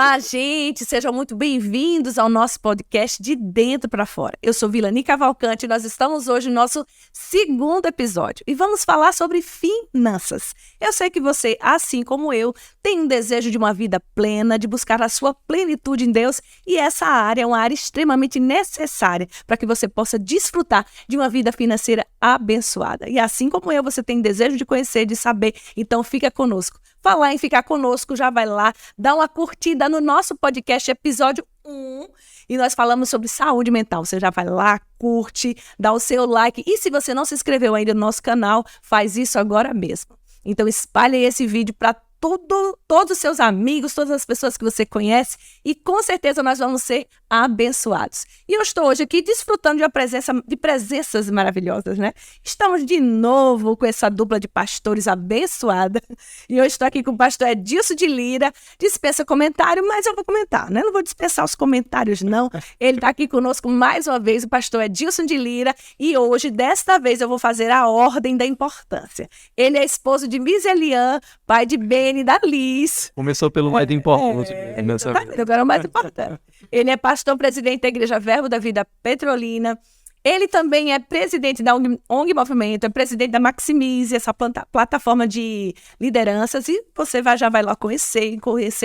Olá, gente! Sejam muito bem-vindos ao nosso podcast De Dentro para Fora. Eu sou Vilani Cavalcante e nós estamos hoje no nosso segundo episódio e vamos falar sobre finanças. Eu sei que você, assim como eu, tem um desejo de uma vida plena, de buscar a sua plenitude em Deus, e essa área é uma área extremamente necessária para que você possa desfrutar de uma vida financeira abençoada. E assim como eu, você tem desejo de conhecer, de saber, então fica conosco. Falar em ficar conosco, já vai lá, dá uma curtida no nosso podcast, episódio 1, e nós falamos sobre saúde mental. Você já vai lá, curte, dá o seu like, e se você não se inscreveu ainda no nosso canal, faz isso agora mesmo. Então espalhe esse vídeo para todos os seus amigos, todas as pessoas que você conhece, e com certeza nós vamos ser abençoados. E eu estou hoje aqui desfrutando de presenças maravilhosas, né? Estamos de novo com essa dupla de pastores abençoada, e eu estou aqui com o pastor Edilson de Lira. Dispensa comentário, mas eu vou comentar, né? Não vou dispensar os comentários, não. Ele está aqui conosco mais uma vez, o pastor Edilson de Lira, e hoje, desta vez, eu vou fazer a ordem da importância. Ele é esposo de Miss Elian, pai de Ben e da Liz. Começou pelo mais importante. Agora é o mais importante. Ele é pastor presidente da Igreja Verbo da Vida Petrolina. Ele também é presidente da ONG Movimento, é presidente da Maximize, essa plataforma de lideranças, e você já vai lá conhecer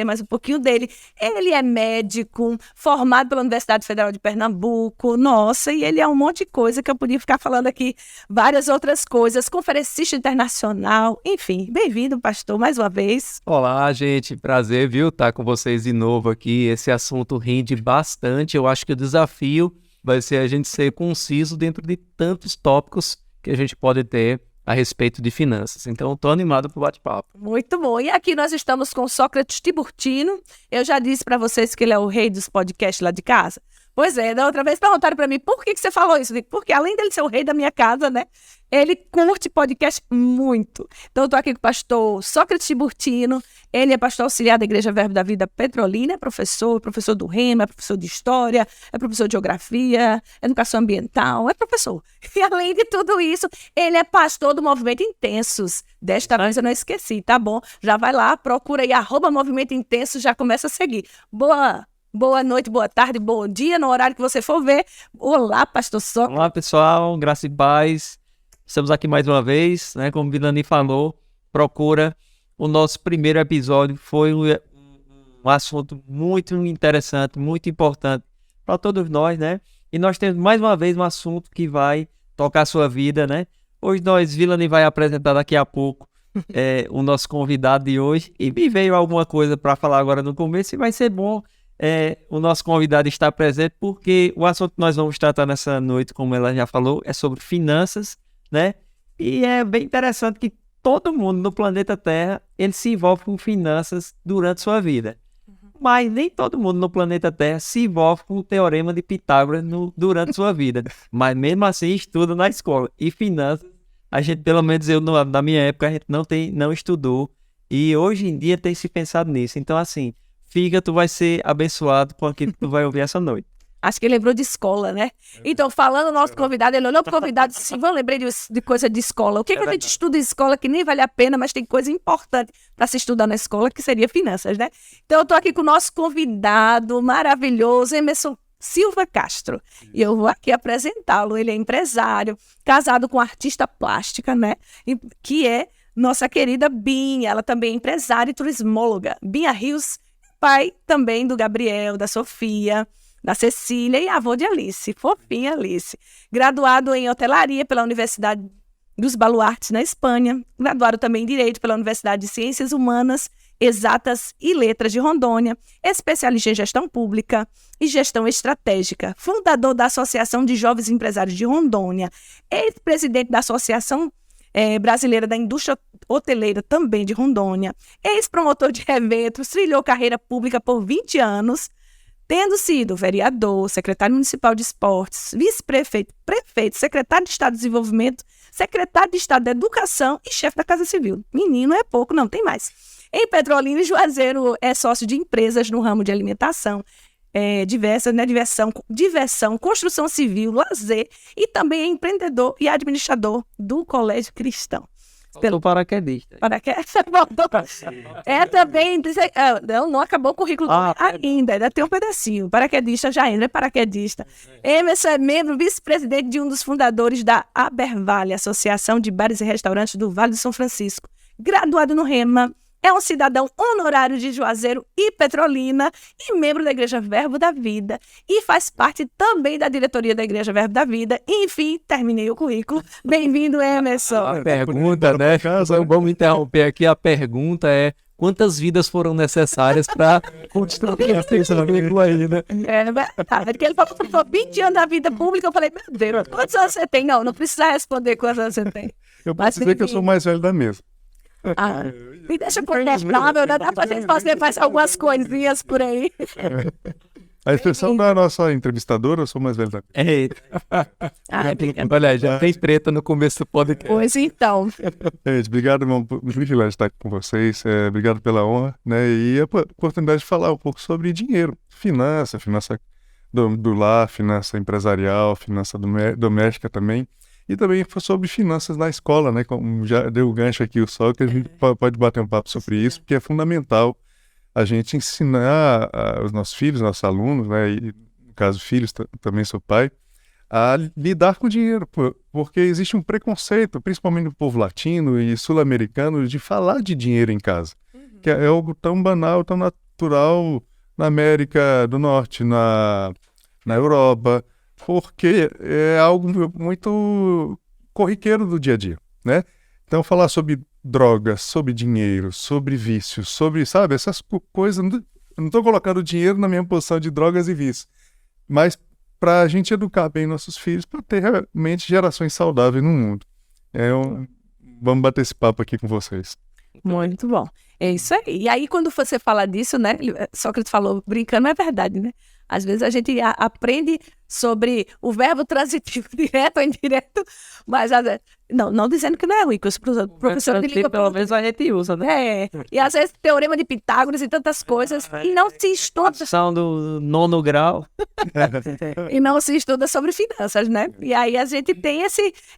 mais um pouquinho dele. Ele é médico, formado pela Universidade Federal de Pernambuco, nossa, e ele é um monte de coisa que eu podia ficar falando aqui, várias outras coisas, conferencista internacional, enfim. Bem-vindo, pastor, mais uma vez. Olá, gente, prazer, viu, estar com vocês de novo aqui. Esse assunto rende bastante, eu acho que o desafio vai ser a gente ser conciso dentro de tantos tópicos que a gente pode ter a respeito de finanças. Então, estou animado para o bate-papo. Muito bom. E aqui nós estamos com Sócrates Tiburtino. Eu já disse para vocês que ele é o rei dos podcasts lá de casa. Pois é, da outra vez perguntaram para mim, por que você falou isso? Eu digo, porque além dele ser o rei da minha casa, né, ele curte podcast muito. Então eu estou aqui com o pastor Sócrates Tiburtino. Ele é pastor auxiliar da Igreja Verbo da Vida Petrolina, é professor do Rema, é professor de História, é professor de Geografia, Educação Ambiental, é professor. E além de tudo isso, ele é pastor do Movimento Intensos. Desta vez eu não esqueci, tá bom? Já vai lá, procura aí, @Movimento Intensos, já começa a seguir. Boa noite, boa tarde, bom dia, no horário que você for ver. Olá, pastor Sócrates. Olá, pessoal, graça e paz. Estamos aqui mais uma vez, né? Como o Vilani falou, procura. O nosso primeiro episódio foi um assunto muito interessante, muito importante para todos nós, né? E nós temos mais uma vez um assunto que vai tocar a sua vida, né? Hoje Vilani vai apresentar daqui a pouco o nosso convidado de hoje. E me veio alguma coisa para falar agora no começo e vai ser bom o nosso convidado estar presente, porque o assunto que nós vamos tratar nessa noite, como ela já falou, é sobre finanças, né? E é bem interessante que todo mundo no planeta Terra, ele se envolve com finanças durante sua vida. Mas nem todo mundo no planeta Terra se envolve com o teorema de Pitágoras durante sua vida. Mas mesmo assim estuda na escola. E finanças, a gente, pelo menos eu, na minha época, a gente não estudou. E hoje em dia tem se pensado nisso. Então assim, tu vai ser abençoado com aquilo que tu vai ouvir essa noite. Acho que ele lembrou de escola, né? Então, falando do nosso convidado, ele olhou para o convidado e disse, eu lembrei de coisa de escola. O que a gente estuda em escola que nem vale a pena, mas tem coisa importante para se estudar na escola, que seria finanças, né? Então, eu estou aqui com o nosso convidado maravilhoso, Emerson Silva Castro. E eu vou aqui apresentá-lo. Ele é empresário, casado com artista plástica, né? Que é nossa querida Binha. Ela também é empresária e turismóloga. Binha Rios, pai também do Gabriel, da Sofia, da Cecília e avô de Alice, fofinha Alice. Graduado em hotelaria pela Universidade dos Baluartes, na Espanha. Graduado também em Direito pela Universidade de Ciências Humanas, Exatas e Letras de Rondônia. Especialista em Gestão Pública e Gestão Estratégica. Fundador da Associação de Jovens Empresários de Rondônia. Ex-presidente da Associação Brasileira da Indústria Hoteleira, também de Rondônia. Ex-promotor de eventos, trilhou carreira pública por 20 anos, tendo sido vereador, secretário municipal de esportes, vice-prefeito, prefeito, secretário de Estado de Desenvolvimento, secretário de Estado da Educação e chefe da Casa Civil. Menino é pouco, não, tem mais. Em Petrolina e Juazeiro é sócio de empresas no ramo de alimentação, diversão, construção civil, lazer, e também é empreendedor e administrador do Colégio Cristão. Pelo paraquedista. Paraquedista. É também. Não acabou o currículo ainda tem um pedacinho. Paraquedista já entra, é paraquedista. Emerson é membro, vice-presidente de um dos fundadores da Abervale, Associação de Bares e Restaurantes do Vale do São Francisco. Graduado no REMA. É um cidadão honorário de Juazeiro e Petrolina e membro da Igreja Verbo da Vida. E faz parte também da diretoria da Igreja Verbo da Vida. E, enfim, terminei o currículo. Bem-vindo, Emerson. A pergunta, né? Vamos interromper aqui. A pergunta é: quantas vidas foram necessárias para construir esse currículo aí, né? Porque ele falou que foi 20 anos da vida pública. Eu falei, meu Deus, quantos anos você tem? Não precisa responder quantos anos você tem. Eu posso dizer que eu sou o mais velho da mesa. Me deixa contestar, meu, dá pra gente fazer algumas coisinhas por aí. A expressão da nossa entrevistadora, eu sou mais velho da mesa. Olha, já tem treta no começo do podcast. Pois então. Gente, obrigado, irmão, por privilégio estar aqui com vocês. Obrigado pela honra, né? E a oportunidade de falar um pouco sobre dinheiro, finança do lar, finança empresarial, finança doméstica também. E também sobre finanças na escola, né? Como já deu o gancho aqui o Sol, que a gente pode bater um papo sobre isso, porque é fundamental a gente ensinar os nossos filhos, nossos alunos, né? E, no caso, filhos, também sou pai, a lidar com o dinheiro, porque existe um preconceito, principalmente no povo latino e sul-americano, de falar de dinheiro em casa, que é algo tão banal, tão natural na América do Norte, na Europa, porque é algo muito corriqueiro do dia a dia, né? Então, falar sobre drogas, sobre dinheiro, sobre vícios, sobre, sabe, essas coisas. Eu não estou colocando dinheiro na minha posição de drogas e vícios, mas para a gente educar bem nossos filhos, para ter realmente gerações saudáveis no mundo. Vamos bater esse papo aqui com vocês. Muito bom. É isso aí. E aí, quando você fala disso, né? Sócrates falou, brincando, é verdade, né? Às vezes a gente aprende sobre o verbo transitivo, direto ou indireto, mas não dizendo que não é ruim, que os professores de língua... Pelo menos a gente usa, né? E às vezes teorema de Pitágoras e tantas coisas, e não se estuda... São do 9º grau. E não se estuda sobre finanças, né? E aí a gente tem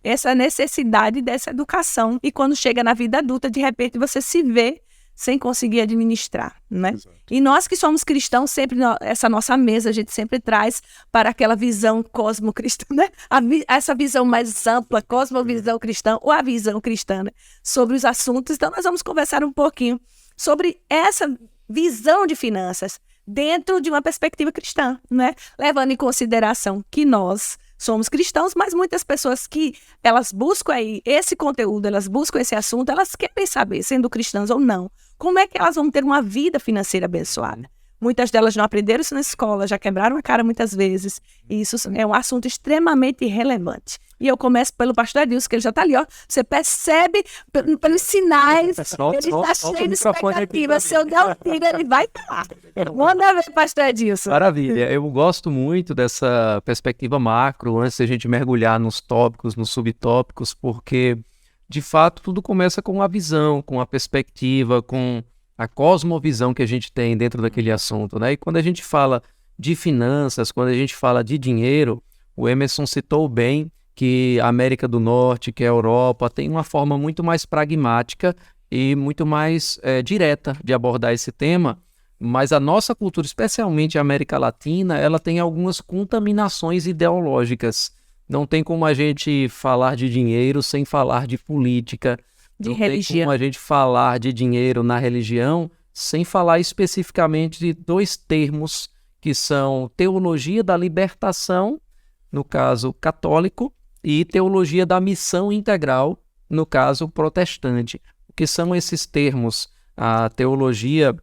essa necessidade dessa educação, e quando chega na vida adulta, de repente você se vê sem conseguir administrar, né? Exato. E nós que somos cristãos, sempre essa nossa mesa a gente sempre traz para aquela visão cosmocristã, né? Essa visão mais ampla, cosmovisão cristã, ou a visão cristã, né? Sobre os assuntos. Então nós vamos conversar um pouquinho sobre essa visão de finanças dentro de uma perspectiva cristã, né? Levando em consideração que nós somos cristãos, mas muitas pessoas que elas buscam aí esse conteúdo, elas buscam esse assunto, elas querem saber, sendo cristãs ou não, como é que elas vão ter uma vida financeira abençoada. Muitas delas não aprenderam isso na escola, já quebraram a cara muitas vezes, e isso é um assunto extremamente relevante. E eu começo pelo pastor Edilson, que ele já está ali, ó. Você percebe pelos sinais, ele está cheio de expectativa. Se eu der um tiro, ele vai falar. Manda ver, pastor Edilson. Maravilha. Eu gosto muito dessa perspectiva macro, antes de a gente mergulhar nos tópicos, nos subtópicos, porque, de fato, tudo começa com a visão, com a perspectiva, com a cosmovisão que a gente tem dentro daquele assunto, né? E quando a gente fala de finanças, quando a gente fala de dinheiro, o Emerson citou bem que a América do Norte, que a Europa, tem uma forma muito mais pragmática e muito mais direta de abordar esse tema, mas a nossa cultura, especialmente a América Latina, ela tem algumas contaminações ideológicas. Não tem como a gente falar de dinheiro sem falar de política, de não religião. Tem como a gente falar de dinheiro na religião sem falar especificamente de dois termos que são teologia da libertação, no caso católico, e teologia da missão integral, no caso protestante. O que são esses termos? A teologia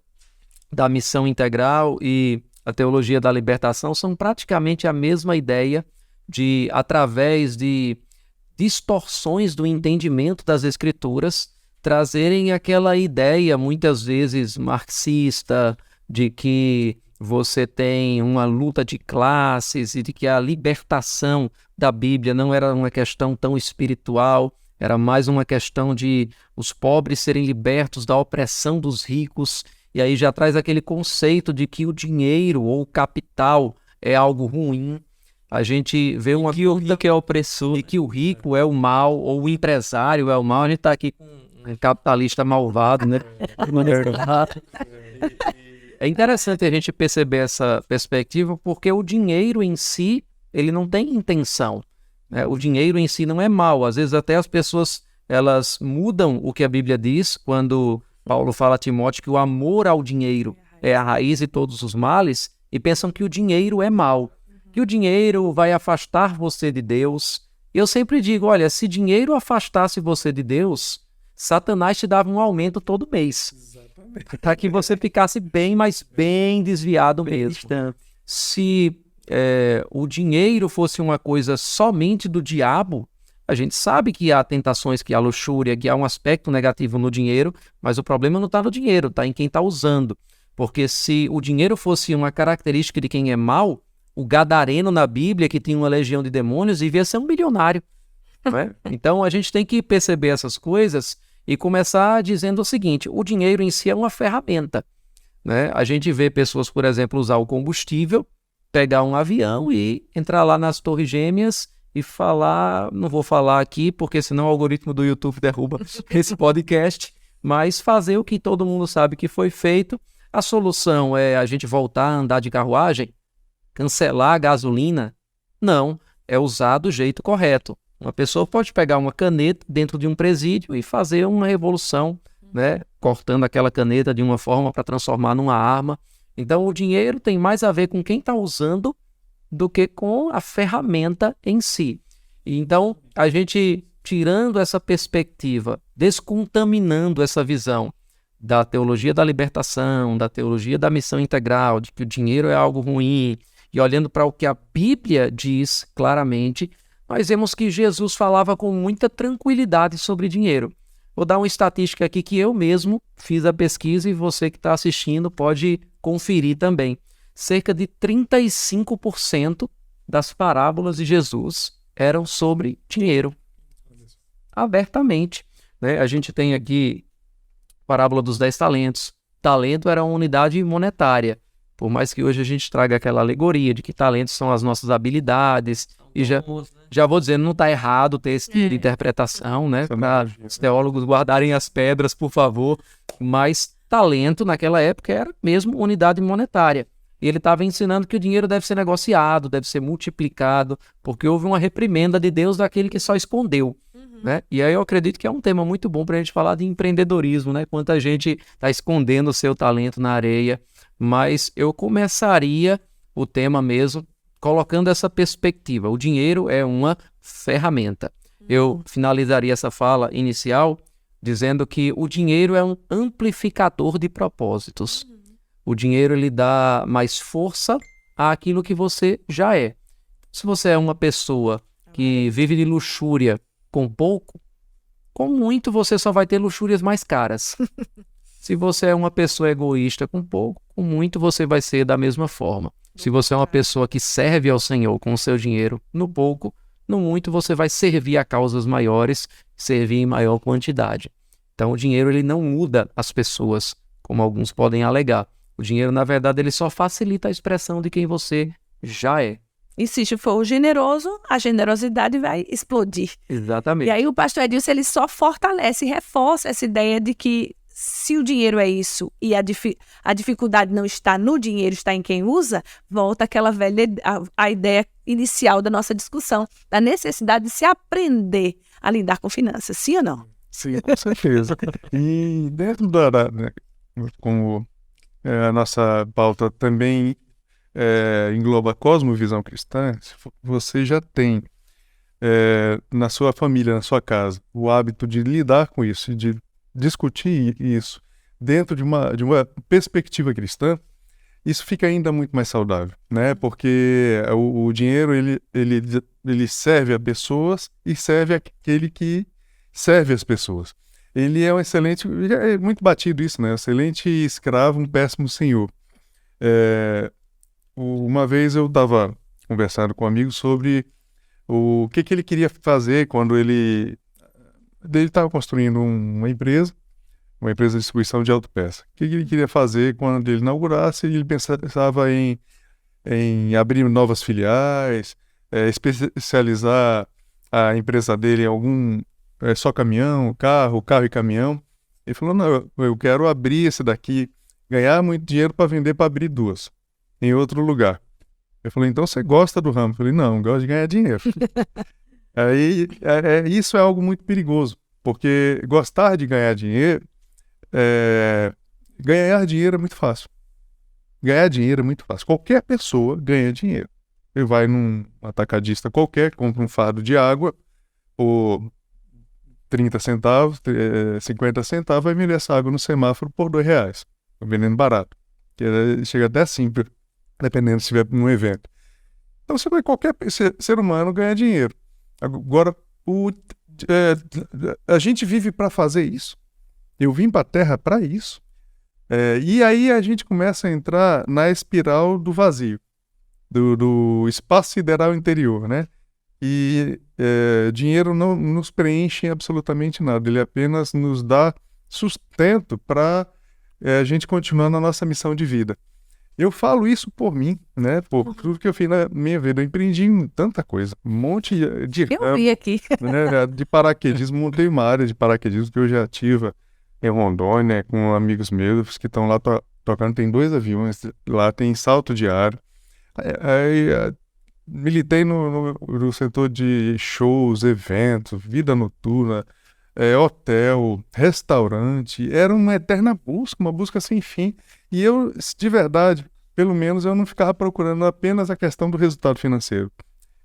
da missão integral e a teologia da libertação são praticamente a mesma ideia de, através de distorções do entendimento das escrituras, trazerem aquela ideia, muitas vezes marxista, de que você tem uma luta de classes e de que a libertação da Bíblia não era uma questão tão espiritual, era mais uma questão de os pobres serem libertos da opressão dos ricos, e aí já traz aquele conceito de que o dinheiro ou o capital é algo ruim. A gente vê uma que o rico é opressor. E que o rico é o mal, ou o empresário é o mal. A gente está aqui com capitalista malvado, né? É interessante a gente perceber essa perspectiva, porque o dinheiro em si, ele não tem intenção, né? O dinheiro em si não é mal. Às vezes até as pessoas, elas mudam o que a Bíblia diz, quando Paulo fala a Timóteo que o amor ao dinheiro é a raiz de todos os males, e pensam que o dinheiro é mal, que o dinheiro vai afastar você de Deus. Eu sempre digo, olha, se dinheiro afastasse você de Deus, Satanás te dava um aumento todo mês. Para que você ficasse bem, mas bem desviado mesmo. Se o dinheiro fosse uma coisa somente do diabo, a gente sabe que há tentações, que há luxúria, que há um aspecto negativo no dinheiro, mas o problema não está no dinheiro, está em quem está usando. Porque se o dinheiro fosse uma característica de quem é mau, o gadareno na Bíblia, que tinha uma legião de demônios, devia ser um milionário. Não é? Então a gente tem que perceber essas coisas e começar dizendo o seguinte: o dinheiro em si é uma ferramenta, né? A gente vê pessoas, por exemplo, usar o combustível, pegar um avião e entrar lá nas Torres Gêmeas e falar, não vou falar aqui porque senão o algoritmo do YouTube derruba esse podcast, mas fazer o que todo mundo sabe que foi feito. A solução é a gente voltar a andar de carruagem? Cancelar a gasolina? Não, é usar do jeito correto. Uma pessoa pode pegar uma caneta dentro de um presídio e fazer uma revolução, né? Cortando aquela caneta de uma forma para transformar numa arma. Então o dinheiro tem mais a ver com quem está usando do que com a ferramenta em si. Então a gente, tirando essa perspectiva, descontaminando essa visão da teologia da libertação, da teologia da missão integral, de que o dinheiro é algo ruim, e olhando para o que a Bíblia diz claramente, nós vemos que Jesus falava com muita tranquilidade sobre dinheiro. Vou dar uma estatística aqui que eu mesmo fiz a pesquisa e você que está assistindo pode conferir também. Cerca de 35% das parábolas de Jesus eram sobre dinheiro. Abertamente, né? A gente tem aqui a parábola dos 10 talentos. Talento era uma unidade monetária. Por mais que hoje a gente traga aquela alegoria de que talentos são as nossas habilidades. E já vou dizendo, não está errado ter esse tipo de interpretação, né? Para os teólogos guardarem as pedras, por favor. Mas talento, naquela época, era mesmo unidade monetária. E ele estava ensinando que o dinheiro deve ser negociado, deve ser multiplicado, porque houve uma reprimenda de Deus daquele que só escondeu. Né? E aí eu acredito que é um tema muito bom para a gente falar de empreendedorismo, né? Quanta gente está escondendo o seu talento na areia. Mas eu começaria o tema mesmo colocando essa perspectiva. O dinheiro é uma ferramenta. Eu finalizaria essa fala inicial dizendo que o dinheiro é um amplificador de propósitos. O dinheiro ele dá mais força àquilo que você já é. Se você é uma pessoa que vive de luxúria com pouco, com muito você só vai ter luxúrias mais caras. Se você é uma pessoa egoísta com pouco, com muito você vai ser da mesma forma. Se você é uma pessoa que serve ao Senhor com o seu dinheiro, no pouco, no muito você vai servir a causas maiores, servir em maior quantidade. Então o dinheiro ele não muda as pessoas, como alguns podem alegar. O dinheiro, na verdade, ele só facilita a expressão de quem você já é. E se for generoso, a generosidade vai explodir. Exatamente. E aí o pastor Edilson, ele só fortalece, reforça essa ideia de que se o dinheiro é isso e a dificuldade não está no dinheiro, está em quem usa, volta aquela velha a ideia inicial da nossa discussão, da necessidade de se aprender a lidar com finanças, sim ou não? Sim, com certeza. E dentro né, como a nossa pauta também engloba a cosmovisão cristã, você já tem na sua família, na sua casa, o hábito de lidar com isso, de discutir isso dentro de uma perspectiva cristã, isso fica ainda muito mais saudável, né? Porque o dinheiro ele serve a pessoas e serve aquele que serve as pessoas. Ele é um excelente, é muito batido isso, né? Excelente escravo, um péssimo senhor. Uma vez eu estava conversando com um amigo sobre o que ele queria fazer quando ele estava construindo uma empresa de distribuição de autopeça. O que ele queria fazer quando ele inaugurasse? Ele pensava em abrir novas filiais, especializar a empresa dele em é só caminhão, carro e caminhão. Ele falou, não, eu quero abrir esse daqui, ganhar muito dinheiro para vender, para abrir 2 em outro lugar. Eu falei, então você gosta do ramo? Eu falei, não, eu gosto de ganhar dinheiro. Aí, isso é algo muito perigoso, porque gostar de ganhar dinheiro, ganhar dinheiro é muito fácil. Ganhar dinheiro é muito fácil. Qualquer pessoa ganha dinheiro. Ele vai num atacadista qualquer, compra um fardo de água por 30 centavos, 50 centavos, vai vender essa água no semáforo por R$2. Vendendo barato. Chega até simples, dependendo se estiver num evento. Então, qualquer ser humano ganha dinheiro. Agora, a gente vive para fazer isso. Eu vim para a Terra para isso. E aí a gente começa a entrar na espiral do vazio, do espaço sideral interior, né? E dinheiro não nos preenche em absolutamente nada. Ele apenas nos dá sustento para a gente continuar na nossa missão de vida. Eu falo isso por mim, né? Por tudo que eu fiz na minha vida. Eu empreendi em tanta coisa. Um monte de Eu vi aqui. né? De paraquedismo. Montei uma área de paraquedismo que hoje é ativa em Rondônia, com amigos meus que estão lá tocando. Tem 2 aviões lá, tem salto de ar. Militei no setor de shows, eventos, vida noturna, hotel, restaurante. Era uma eterna busca, uma busca sem fim. E eu, de verdade, pelo menos eu não ficava procurando apenas a questão do resultado financeiro.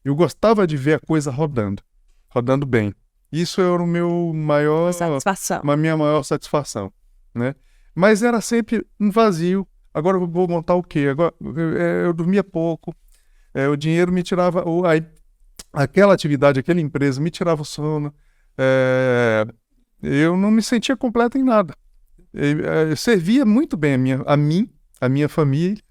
Eu gostava de ver a coisa rodando bem. Isso era o meu maior... Satisfação. A minha maior satisfação, né? Mas era sempre um vazio. Agora eu vou montar o quê? Agora, eu dormia pouco. O dinheiro me tirava... aquela atividade, aquela empresa me tirava o sono. Eu não me sentia completo em nada. Eu servia muito bem a minha família,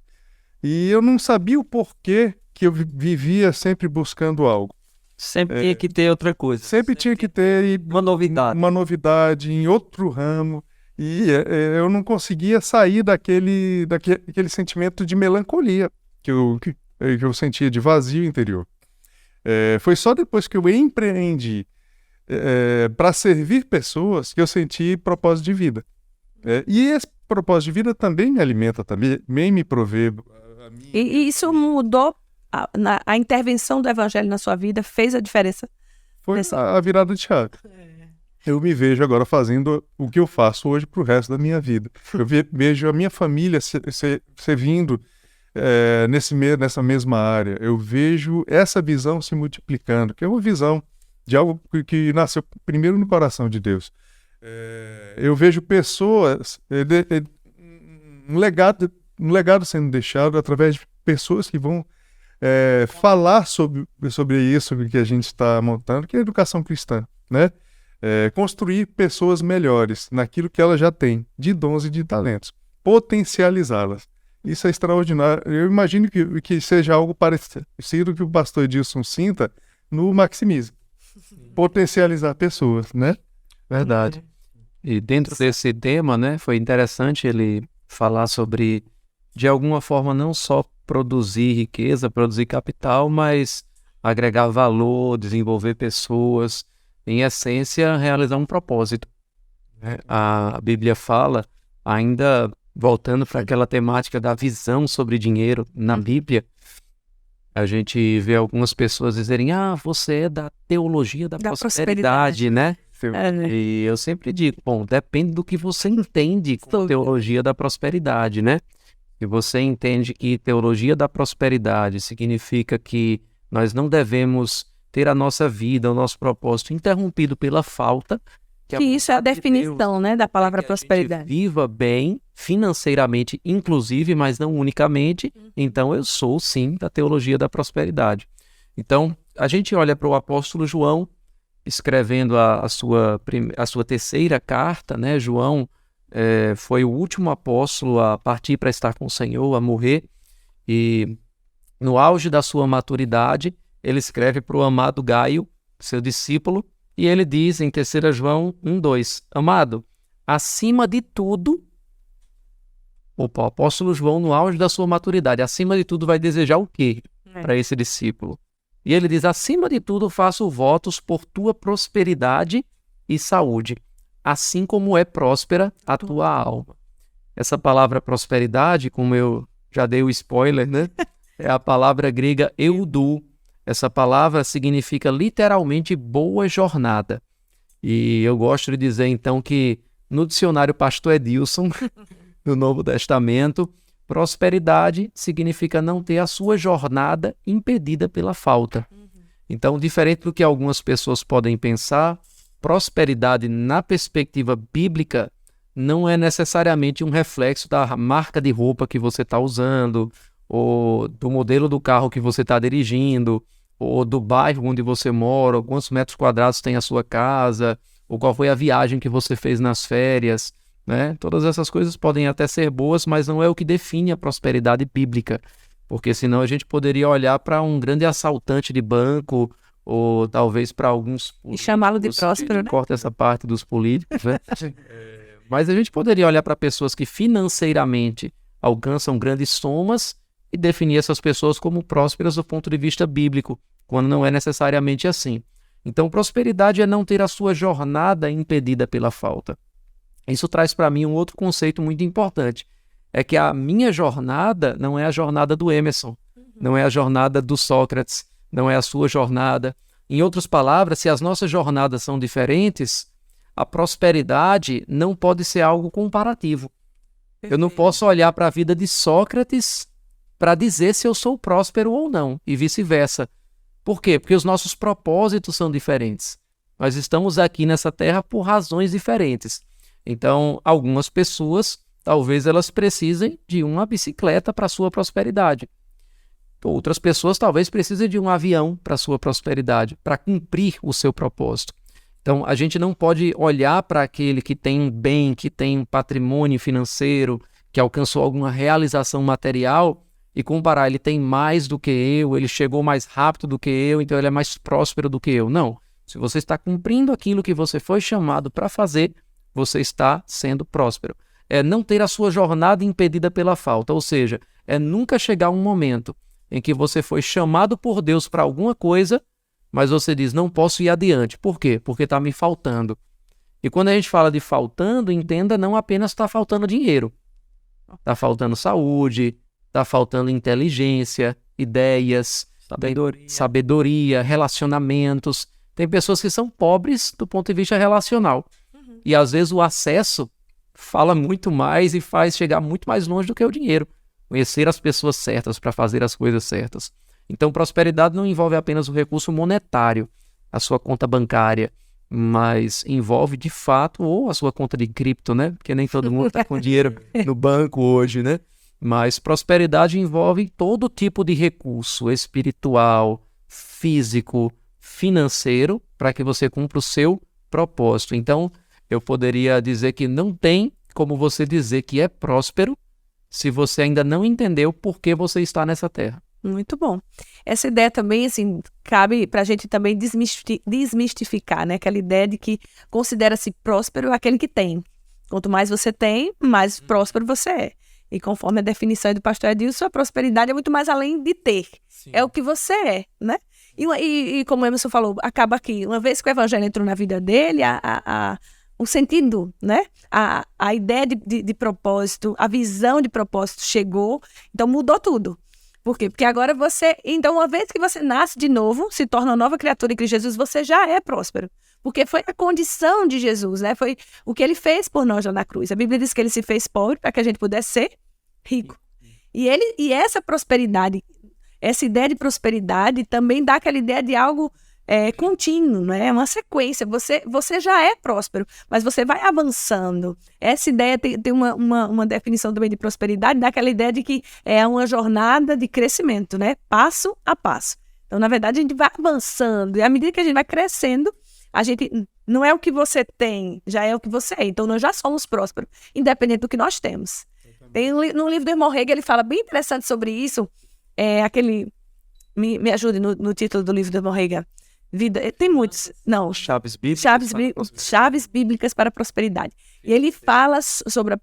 e eu não sabia o porquê que eu vivia sempre buscando algo. Sempre tinha que ter outra coisa. Sempre tinha que ter uma novidade em outro ramo, e eu não conseguia sair daquele sentimento de melancolia que eu sentia, de vazio interior. Foi só depois que eu empreendi para servir pessoas que eu senti propósito de vida. E esse propósito de vida também me alimenta, também me provê. E isso mudou, a intervenção do evangelho na sua vida fez a diferença? Foi a virada de chave. Eu me vejo agora fazendo o que eu faço hoje para o resto da minha vida. Eu vejo a minha família servindo nessa mesma área. Eu vejo essa visão se multiplicando, que é uma visão de algo que nasceu primeiro no coração de Deus. Eu vejo pessoas, um legado sendo deixado através de pessoas que vão falar sobre isso que a gente está montando, que é a educação cristã, né? Construir pessoas melhores naquilo que elas já têm, de dons e de talentos, potencializá-las. Isso é extraordinário. Eu imagino que seja algo parecido que o pastor Edilson sinta no Maximize. Potencializar pessoas, né? Verdade. E dentro desse tema, né, foi interessante ele falar sobre, de alguma forma, não só produzir riqueza, produzir capital, mas agregar valor, desenvolver pessoas, em essência, realizar um propósito. A Bíblia fala, ainda voltando para aquela temática da visão sobre dinheiro na Bíblia, a gente vê algumas pessoas dizerem, você é da teologia da prosperidade, né? E eu sempre digo, depende do que você entende com teologia da prosperidade, né? Se você entende que teologia da prosperidade significa que nós não devemos ter a nossa vida, o nosso propósito interrompido pela falta. Que isso é a definição, né, da palavra prosperidade. A gente viva bem, financeiramente, inclusive, mas não unicamente. Então, eu sou, sim, da teologia da prosperidade. Então, a gente olha para o apóstolo João, escrevendo a sua terceira carta, né? João foi o último apóstolo a partir para estar com o Senhor, a morrer. E no auge da sua maturidade, ele escreve para o amado Gaio, seu discípulo, e ele diz em 3 João 1:2, amado, acima de tudo, o apóstolo João, no auge da sua maturidade, acima de tudo vai desejar o quê para esse discípulo? E ele diz, acima de tudo faço votos por tua prosperidade e saúde, assim como é próspera a tua alma. Essa palavra prosperidade, como eu já dei o spoiler, né? É a palavra grega eudou. Essa palavra significa literalmente boa jornada. E eu gosto de dizer, então, que no dicionário Pastor Edilson, do Novo Testamento, prosperidade significa não ter a sua jornada impedida pela falta. Então, diferente do que algumas pessoas podem pensar, prosperidade na perspectiva bíblica não é necessariamente um reflexo da marca de roupa que você está usando, ou do modelo do carro que você está dirigindo, ou do bairro onde você mora, ou quantos metros quadrados tem a sua casa, ou qual foi a viagem que você fez nas férias, né? Todas essas coisas podem até ser boas, mas não é o que define a prosperidade bíblica, porque senão a gente poderia olhar para um grande assaltante de banco, ou talvez para alguns... E chamá-lo de próspero, né? Corta essa parte dos políticos, né? Mas a gente poderia olhar para pessoas que financeiramente alcançam grandes somas e definir essas pessoas como prósperas do ponto de vista bíblico, quando não é necessariamente assim. Então, prosperidade é não ter a sua jornada impedida pela falta. Isso traz para mim um outro conceito muito importante. É que a minha jornada não é a jornada do Emerson, não é a jornada do Sócrates, não é a sua jornada. Em outras palavras, se as nossas jornadas são diferentes, a prosperidade não pode ser algo comparativo. Eu não posso olhar para a vida de Sócrates para dizer se eu sou próspero ou não, e vice-versa. Por quê? Porque os nossos propósitos são diferentes. Nós estamos aqui nessa terra por razões diferentes. Então, algumas pessoas, talvez elas precisem de uma bicicleta para a sua prosperidade. Outras pessoas talvez precisem de um avião para a sua prosperidade, para cumprir o seu propósito. Então, a gente não pode olhar para aquele que tem um bem, que tem um patrimônio financeiro, que alcançou alguma realização material e comparar, ele tem mais do que eu, ele chegou mais rápido do que eu, então ele é mais próspero do que eu. Não. Se você está cumprindo aquilo que você foi chamado para fazer, você está sendo próspero. É não ter a sua jornada impedida pela falta, ou seja, é nunca chegar um momento em que você foi chamado por Deus para alguma coisa, mas você diz, não posso ir adiante. Por quê? Porque está me faltando. E quando a gente fala de faltando, entenda, não apenas está faltando dinheiro. Está faltando saúde, está faltando inteligência, ideias, sabedoria, relacionamentos. Tem pessoas que são pobres do ponto de vista relacional. E às vezes o acesso fala muito mais e faz chegar muito mais longe do que o dinheiro. Conhecer as pessoas certas para fazer as coisas certas. Então, prosperidade não envolve apenas o recurso monetário, a sua conta bancária, mas envolve, de fato, ou a sua conta de cripto, né? Porque nem todo mundo está com dinheiro no banco hoje, né? Mas prosperidade envolve todo tipo de recurso espiritual, físico, financeiro, para que você cumpra o seu propósito. Então, eu poderia dizer que não tem como você dizer que é próspero se você ainda não entendeu por que você está nessa terra. Muito bom. Essa ideia também, assim, cabe para a gente também desmistificar, né? Aquela ideia de que considera-se próspero aquele que tem. Quanto mais você tem, mais próspero você é. E conforme a definição do pastor Edilson, a prosperidade é muito mais além de ter. Sim. É o que você é, né? E como o Emerson falou, acaba que, uma vez que o evangelho entrou na vida dele, o sentido, né? A ideia de propósito, a visão de propósito chegou, então mudou tudo. Por quê? Porque agora você, então uma vez que você nasce de novo, se torna uma nova criatura em Cristo Jesus, você já é próspero. Porque foi a condição de Jesus, né? Foi o que ele fez por nós lá na cruz. A Bíblia diz que ele se fez pobre para que a gente pudesse ser rico. E essa prosperidade, essa ideia de prosperidade também dá aquela ideia de algo contínuo, né? É uma sequência. Você já é próspero, mas você vai avançando. Essa ideia tem uma definição também de prosperidade, dá aquela ideia de que é uma jornada de crescimento, né? Passo a passo. Então, na verdade, a gente vai avançando. E à medida que a gente vai crescendo, a gente não é o que você tem, já é o que você é. Então, nós já somos prósperos, independente do que nós temos. No livro do irmão Hegel, ele fala bem interessante sobre isso. Me ajude no título do livro do irmão Hegel. Tem muitos. Não. Chaves bíblicas. Chaves bíblicas para a prosperidade. E ele fala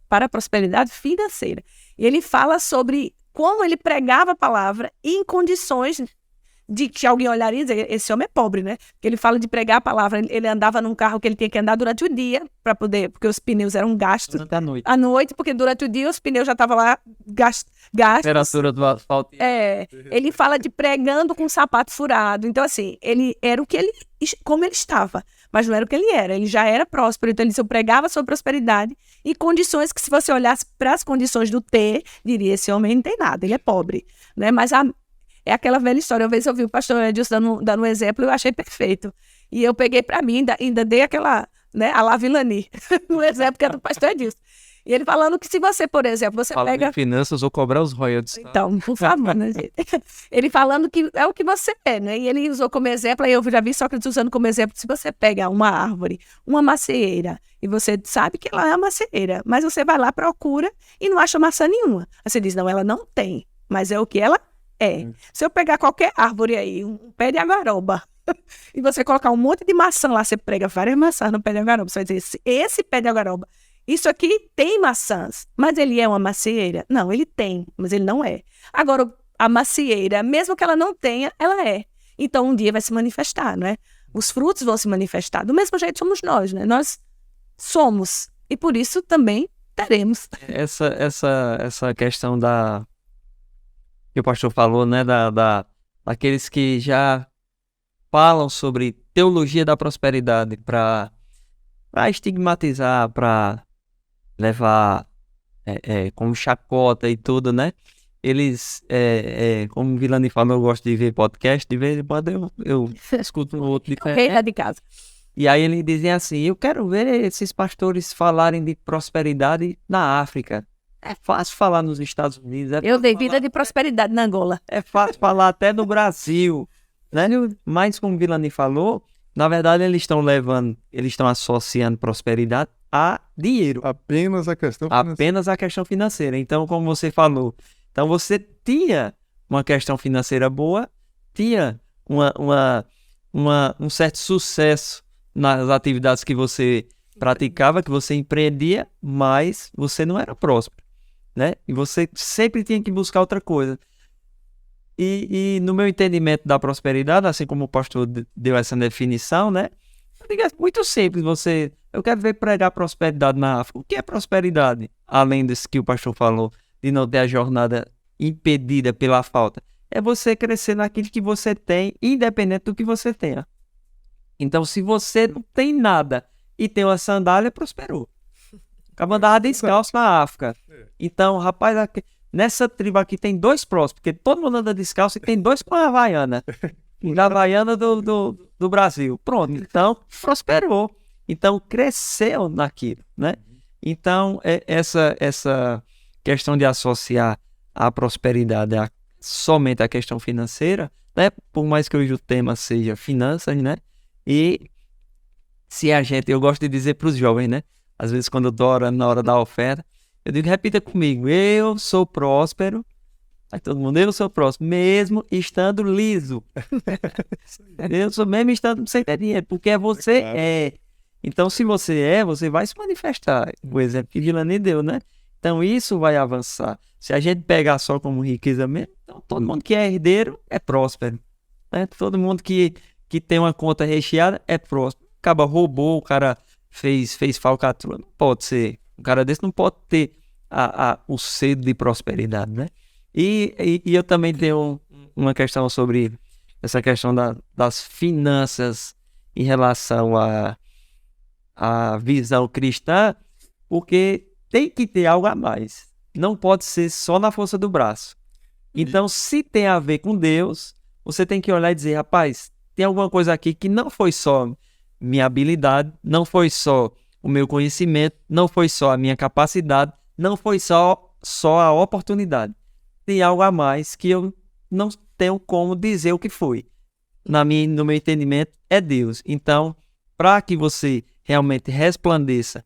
para a prosperidade financeira. E ele fala sobre como ele pregava a palavra em condições de que alguém olharia e dizer, esse homem é pobre, né? Porque ele fala de pregar a palavra, ele andava num carro que ele tinha que andar durante o dia, porque os pneus eram gastos à noite, porque durante o dia os pneus já estavam lá gastos. Temperatura do asfalto. Ele fala de pregando com sapato furado. Então, assim, ele era como ele estava, mas não era o que ele era. Ele já era próspero. Então, ele só pregava sobre prosperidade e condições que, se você olhasse para as condições do ter, diria, esse homem não tem nada, ele é pobre, né? Mas é aquela velha história. Uma vez eu vi o pastor Edilson dando um exemplo, eu achei perfeito. E eu peguei para mim, ainda dei aquela, né, a la Vilani, no exemplo que é do pastor Edilson. E ele falando que se você, por exemplo, você pega... em finanças, vou cobrar os royalties. Tá? Então, por favor, né, gente? Ele falando que é o que você é, né? E ele usou como exemplo, aí eu já vi Sócrates usando como exemplo, se você pega uma árvore, uma macieira, e você sabe que ela é uma macieira, mas você vai lá, procura e não acha maçã nenhuma. Aí você diz, não, ela não tem, mas é o que ela é. Se eu pegar qualquer árvore aí, um pé de agaroba, e você colocar um monte de maçã lá, você prega várias maçãs no pé de agaroba, você vai dizer, esse pé de agaroba, isso aqui tem maçãs, mas ele é uma macieira? Não, ele tem, mas ele não é. Agora, a macieira, mesmo que ela não tenha, ela é. Então, um dia vai se manifestar, não é? Os frutos vão se manifestar. Do mesmo jeito somos nós, né? Nós somos. E por isso também teremos. Essa questão que o pastor falou, né? Daqueles que já falam sobre teologia da prosperidade para estigmatizar, para levar como chacota e tudo, né? Eles, como o Vilani falou, eu gosto de ver podcast, de vez em quando eu escuto um outro Rei de casa. E aí ele dizia assim, eu quero ver esses pastores falarem de prosperidade na África. É fácil falar nos Estados Unidos. Eu dei vida de prosperidade na Angola. É fácil falar até no Brasil, né? Mas como o Vilani falou, na verdade eles estão associando prosperidade a dinheiro. Apenas a questão financeira. Apenas a questão financeira. Então, como você falou, então você tinha uma questão financeira boa, tinha um certo sucesso nas atividades que você praticava, que você empreendia, mas você não era próspero, né? E você sempre tinha que buscar outra coisa. E no meu entendimento da prosperidade, assim como o pastor deu essa definição, né? Eu digo, é muito simples. Eu quero ver pregar prosperidade na África. O que é prosperidade? Além disso que o pastor falou, de não ter a jornada impedida pela falta. É você crescer naquilo que você tem, independente do que você tenha. Então, se você não tem nada e tem uma sandália, prosperou. Acaba andava descalço na África. Então, rapaz, nessa tribo aqui tem 2 prósperos, porque todo mundo anda descalço e tem 2 com a Havaiana. A Havaiana do Brasil. Pronto, então prosperou. Então cresceu naquilo, né? Então, essa questão de associar a prosperidade somente à questão financeira, né? Por mais que hoje o tema seja finanças, né? E se eu gosto de dizer para os jovens, né? Às vezes quando eu estou orando na hora da oferta, eu digo, repita comigo, eu sou próspero. Aí todo mundo, eu sou próspero, mesmo estando liso. Eu sou mesmo estando sem ter dinheiro, porque você é. Então, se você você vai se manifestar. O exemplo que Vilani deu, né? Então, isso vai avançar. Se a gente pegar só como riqueza mesmo, então todo mundo que é herdeiro é próspero, né? Todo mundo que tem uma conta recheada é próspero. O cara roubou, o cara fez falcatrua. Não pode ser. Um cara desse não pode ter o selo de prosperidade, né? E eu também tenho uma questão sobre essa questão das finanças em relação à visão cristã, porque tem que ter algo a mais. Não pode ser só na força do braço. Então, se tem a ver com Deus, você tem que olhar e dizer, rapaz, tem alguma coisa aqui que não foi só minha habilidade, não foi só o meu conhecimento, não foi só a minha capacidade, não foi só a oportunidade. Tem algo a mais que eu não tenho como dizer o que foi. No meu entendimento, é Deus. Então, para que você realmente resplandeça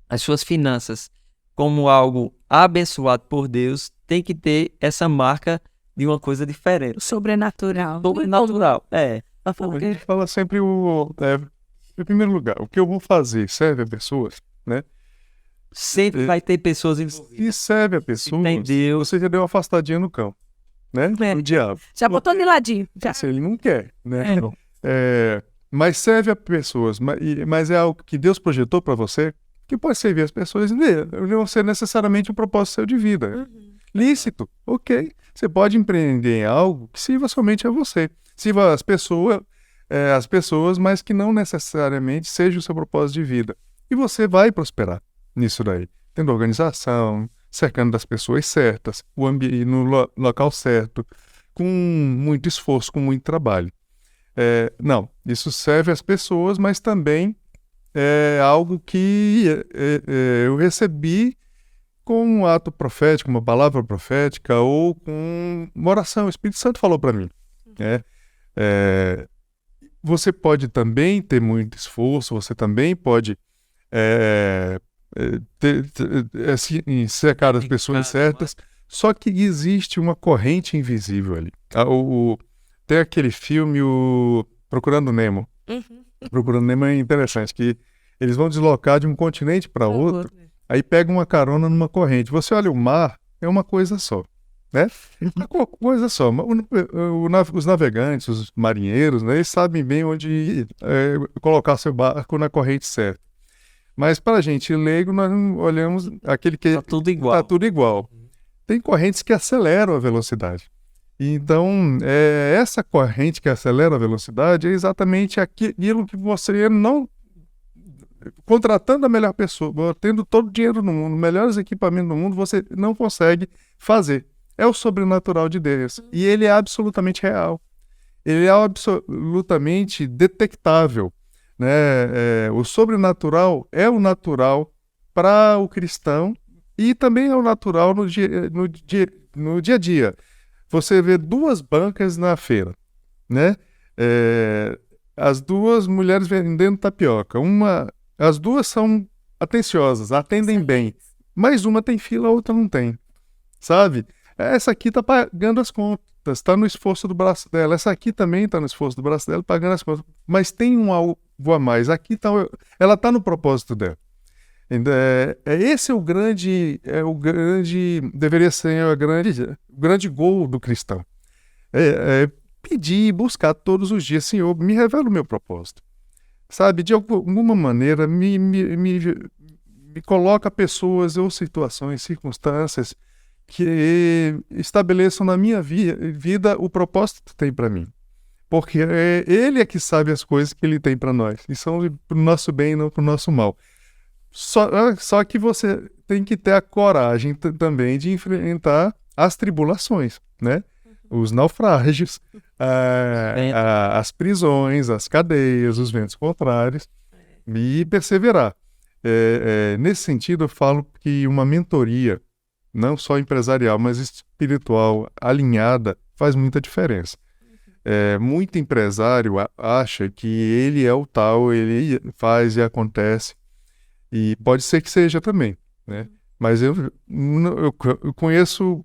as suas finanças como algo abençoado por Deus, tem que ter essa marca de uma coisa diferente. Sobrenatural. Sobrenatural, A gente fala sempre em primeiro lugar, o que eu vou fazer serve a pessoas, né? Sempre vai ter pessoas E serve a pessoas, tem Deus. você já deu uma afastadinha no campo. né? O diabo. Já botou de ladinho. Já. Assim, ele não quer, né? Mas serve a pessoas, mas é algo que Deus projetou para você, que pode servir as pessoas, não ser necessariamente um propósito seu de vida. Lícito, ok. Você pode empreender em algo que sirva somente a você. Sirva as pessoas, mas que não necessariamente seja o seu propósito de vida. E você vai prosperar nisso daí. Tendo organização, cercando das pessoas certas, no local certo, com muito esforço, com muito trabalho. Não, isso serve às pessoas, mas também é algo que eu recebi com um ato profético, uma palavra profética ou com uma oração. O Espírito Santo falou para mim. Você pode também ter muito esforço, você também pode cercar as pessoas certas, só que existe uma corrente invisível ali. Tem aquele filme, Procurando Nemo. Procurando Nemo é interessante, que eles vão deslocar de um continente para outro, aí pegam uma carona numa corrente. Você olha o mar, é uma coisa só, né? Uma coisa só. Os navegantes, os marinheiros, né, eles sabem bem onde colocar seu barco na corrente certa. Mas para a gente leigo, nós olhamos aquele que... Tá tudo igual. Tá tudo igual. Tem correntes que aceleram a velocidade. Então, essa corrente que acelera a velocidade é exatamente aquilo que você não... Contratando a melhor pessoa, tendo todo o dinheiro no mundo, melhores equipamentos no mundo, você não consegue fazer. É o sobrenatural de Deus. E ele é absolutamente real. Ele é absolutamente detectável, né? O sobrenatural é o natural para o cristão e também é o natural no dia a dia. Você vê duas bancas na feira, né? As duas mulheres vendendo tapioca. As duas são atenciosas, atendem bem. Mas uma tem fila, a outra não tem. Sabe? Essa aqui está pagando as contas, está no esforço do braço dela. Essa aqui também está no esforço do braço dela, pagando as contas. Mas tem um algo a mais. Aqui ela está no propósito dela. Esse deveria ser o grande gol do cristão. Pedir e buscar todos os dias, Senhor, me revela o meu propósito. Sabe, de alguma maneira, me coloca pessoas ou situações, circunstâncias que estabeleçam na minha vida o propósito que tem para mim. Porque Ele é que sabe as coisas que Ele tem para nós. E são para o nosso bem e não para o nosso mal. Só que você tem que ter a coragem também de enfrentar as tribulações, né? Os naufrágios, as prisões, as cadeias, os ventos contrários, e perseverar. Nesse sentido, eu falo que uma mentoria, não só empresarial, mas espiritual, alinhada, faz muita diferença. Muito empresário acha que ele é o tal, ele faz e acontece, e pode ser que seja também, né? Mas eu conheço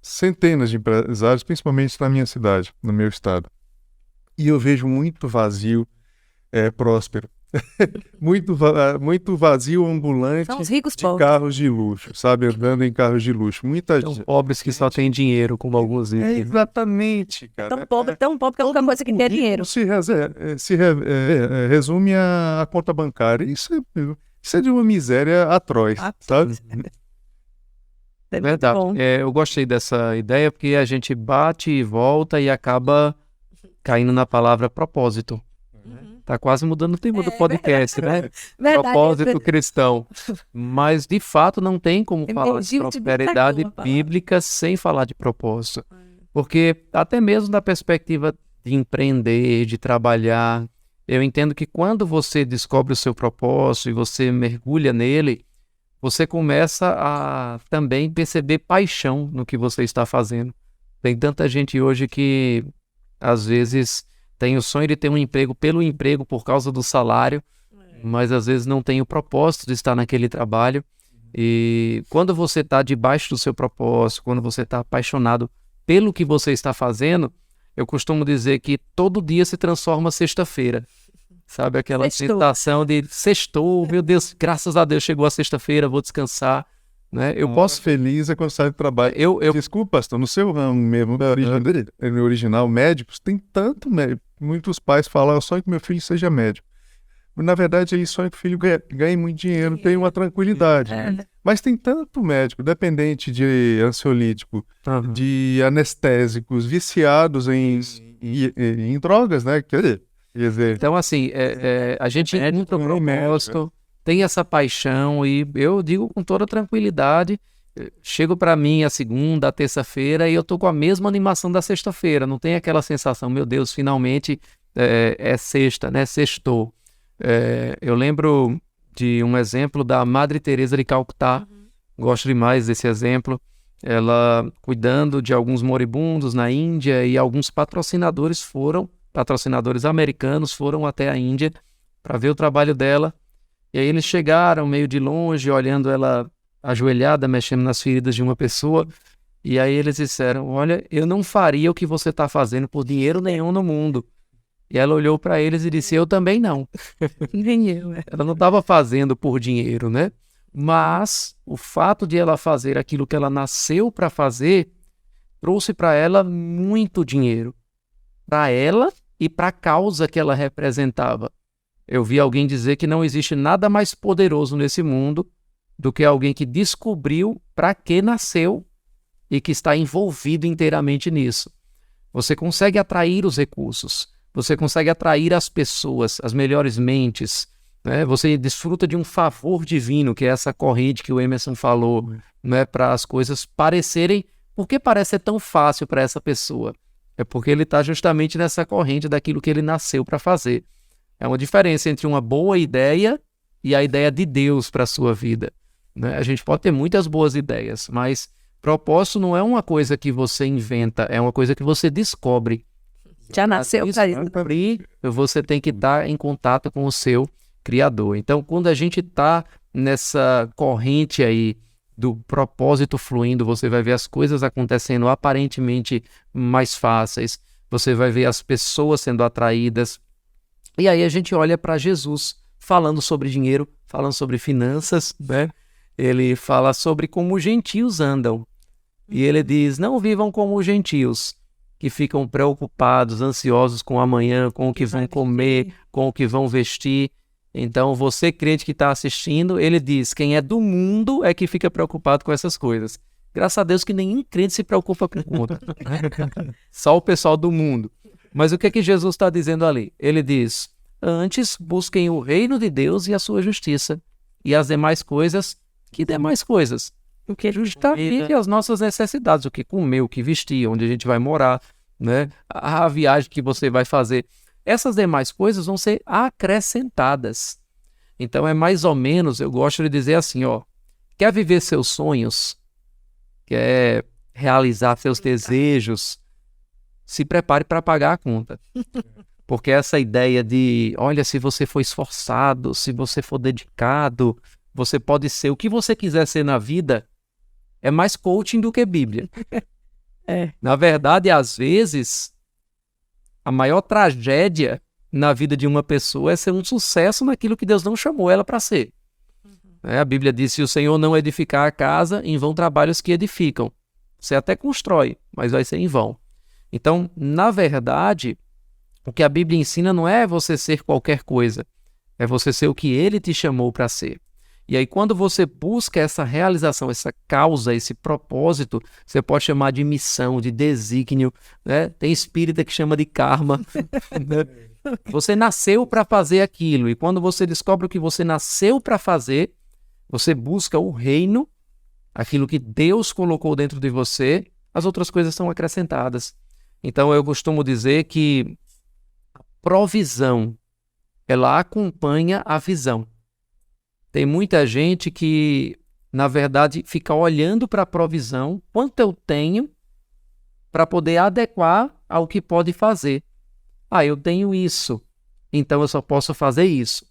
centenas de empresários, principalmente na minha cidade, no meu estado. E eu vejo muito vazio próspero. muito vazio ambulante. São os ricos de pobres. carros de luxo, sabe? Andando em carros de luxo. São pobres que só têm dinheiro, como alguns dizem. Exatamente, cara. Tão pobre que a única coisa que tem é dinheiro. Se resume a conta bancária. Isso é de uma miséria atroz, sabe? É verdade. Eu gostei dessa ideia porque a gente bate e volta e acaba caindo na palavra propósito. Tá quase mudando o tema do podcast, né? Verdade, Propósito cristão. Mas, de fato, não tem como falar de Emergiu de prosperidade muita bíblica sem falar de propósito. Porque, até mesmo da perspectiva de empreender, de trabalhar, eu entendo que quando você descobre o seu propósito e você mergulha nele, você começa a também perceber paixão no que você está fazendo. Tem tanta gente hoje que, às vezes, tem o sonho de ter um emprego pelo emprego por causa do salário, mas às vezes não tem o propósito de estar naquele trabalho. E quando você está debaixo do seu propósito, quando você está apaixonado pelo que você está fazendo, eu costumo dizer que todo dia se transforma sexta-feira. Sabe, aquela sensação de sextou, meu Deus, graças a Deus chegou a sexta-feira, vou descansar. né? Eu Uma posso... hora feliz é quando sai do trabalho. Desculpa, pastor, no seu ramo mesmo, no original, médicos, tem tanto médico. Muitos pais falam, eu sonho que meu filho seja médico. Na verdade, eles sonham que o filho ganhe muito dinheiro, tenha uma tranquilidade. Mas tem tanto médico dependente de ansiolítico, de anestésicos, viciados em drogas, né? Quer dizer, Então, assim, a gente encontra o propósito, tem essa paixão, e eu digo com toda tranquilidade, chego para mim a segunda, a terça-feira, e eu tô com a mesma animação da sexta-feira, não tem aquela sensação, meu Deus, finalmente é sexta, né? Sextou. Eu lembro de um exemplo da Madre Teresa de Calcutá, gosto demais desse exemplo, ela cuidando de alguns moribundos na Índia, e alguns patrocinadores americanos foram até a Índia para ver o trabalho dela, e aí eles chegaram meio de longe, olhando ela ajoelhada, mexendo nas feridas de uma pessoa, e aí eles disseram, olha, eu não faria o que você está fazendo por dinheiro nenhum no mundo. E ela olhou para eles e disse, eu também não. Nem eu. Ela não estava fazendo por dinheiro, né? Mas o fato de ela fazer aquilo que ela nasceu para fazer trouxe para ela muito dinheiro. Para ela e para a causa que ela representava. Eu vi alguém dizer que não existe nada mais poderoso nesse mundo do que alguém que descobriu para que nasceu e que está envolvido inteiramente nisso. Você consegue atrair os recursos. Você consegue atrair as pessoas, as melhores mentes, né? Você desfruta de um favor divino, que é essa corrente que o Emerson falou, né? Para as coisas parecerem... Por que parece ser tão fácil para essa pessoa? É porque ele está justamente nessa corrente daquilo que ele nasceu para fazer. É uma diferença entre uma boa ideia e a ideia de Deus para a sua vida, né? A gente pode ter muitas boas ideias, mas propósito não é uma coisa que você inventa, é uma coisa que você descobre. Já nasceu para isso. Você tem que estar em contato com o seu Criador. Então, quando a gente está nessa corrente aí do propósito fluindo, você vai ver as coisas acontecendo aparentemente mais fáceis, você vai ver as pessoas sendo atraídas. E aí a gente olha para Jesus falando sobre dinheiro, falando sobre finanças, né? Ele fala sobre como os gentios andam. E ele diz, não vivam como os gentios, que ficam preocupados, ansiosos com o amanhã, com o que vão comer, com o que vão vestir. Então, você crente que está assistindo, ele diz, quem é do mundo é que fica preocupado com essas coisas. Graças a Deus que nenhum crente se preocupa com conta. Só o pessoal do mundo. Mas o que é que Jesus está dizendo ali? Ele diz, antes busquem o reino de Deus e a sua justiça. E as demais coisas, que demais coisas? O que justifique as nossas necessidades, o que comer, o que vestir, onde a gente vai morar, né? A viagem que você vai fazer. Essas demais coisas vão ser acrescentadas. Então é mais ou menos, eu gosto de dizer assim, ó, quer viver seus sonhos, quer realizar seus desejos, se prepare para pagar a conta. Porque essa ideia de, olha, se você for esforçado, se você for dedicado, você pode ser o que você quiser ser na vida, é mais coaching do que Bíblia. Na verdade, às vezes, a maior tragédia na vida de uma pessoa é ser um sucesso naquilo que Deus não chamou ela para ser. A Bíblia diz, se o Senhor não edificar a casa, em vão trabalhos que edificam. Você até constrói, mas vai ser em vão. Então, na verdade, o que a Bíblia ensina não é você ser qualquer coisa, é você ser o que Ele te chamou para ser. E aí, quando você busca essa realização, essa causa, esse propósito, você pode chamar de missão, de desígnio, né? Tem espírita que chama de karma. Né? Você nasceu para fazer aquilo, e quando você descobre o que você nasceu para fazer, você busca o reino, aquilo que Deus colocou dentro de você, as outras coisas são acrescentadas. Então, eu costumo dizer que a provisão, ela acompanha a visão. Tem muita gente que, na verdade, fica olhando para a provisão, quanto eu tenho, para poder adequar ao que pode fazer. Eu tenho isso, então eu só posso fazer isso.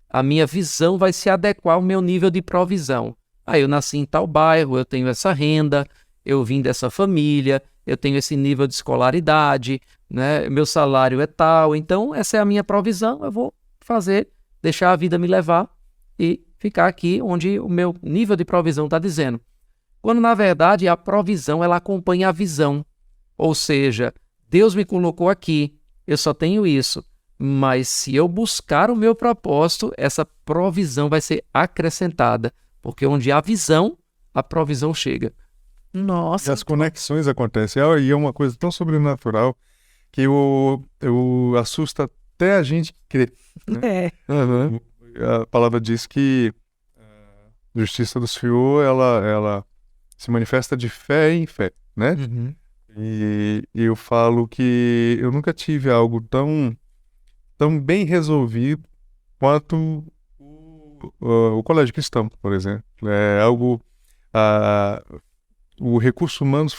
A minha visão vai se adequar ao meu nível de provisão. Eu nasci em tal bairro, eu tenho essa renda, eu vim dessa família, eu tenho esse nível de escolaridade, né? Meu salário é tal, então essa é a minha provisão, eu vou fazer, deixar a vida me levar e ficar aqui onde o meu nível de provisão está dizendo. Quando, na verdade, a provisão ela acompanha a visão. Ou seja, Deus me colocou aqui, eu só tenho isso. Mas se eu buscar o meu propósito, essa provisão vai ser acrescentada. Porque onde há visão, a provisão chega. E Nossa. as conexões acontecem. E é uma coisa tão sobrenatural que assusta até a gente crer. É. A palavra diz que a justiça do Senhor, ela se manifesta de fé em fé, né? E eu falo que eu nunca tive algo tão bem resolvido quanto o colégio cristão, por exemplo. É algo... o recurso humano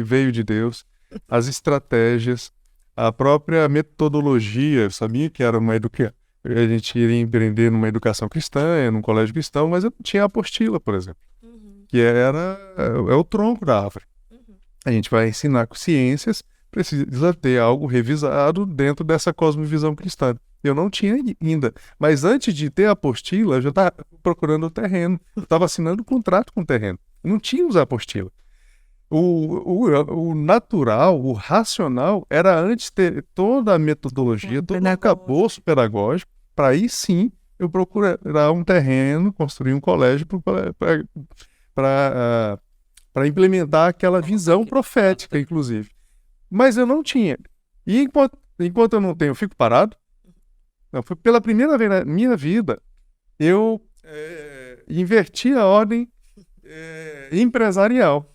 veio de Deus, as estratégias, a própria metodologia. Eu sabia que era a gente iria empreender numa educação cristã, num colégio cristão, mas eu não tinha a apostila, por exemplo, que é o tronco da árvore. A gente vai ensinar com ciências, precisa ter algo revisado dentro dessa cosmovisão cristã. Eu não tinha ainda, mas antes de ter a apostila, eu já estava procurando o terreno, eu estava assinando contrato com o terreno. Não tínhamos a apostila. O natural, o racional, era antes ter toda a metodologia, todo o arcabouço pedagógico, para aí sim eu procurar um terreno, construir um colégio para implementar aquela visão profética, inclusive. Mas eu não tinha. E enquanto eu não tenho, eu fico parado. Não, foi pela primeira vez na minha vida, eu inverti a ordem empresarial.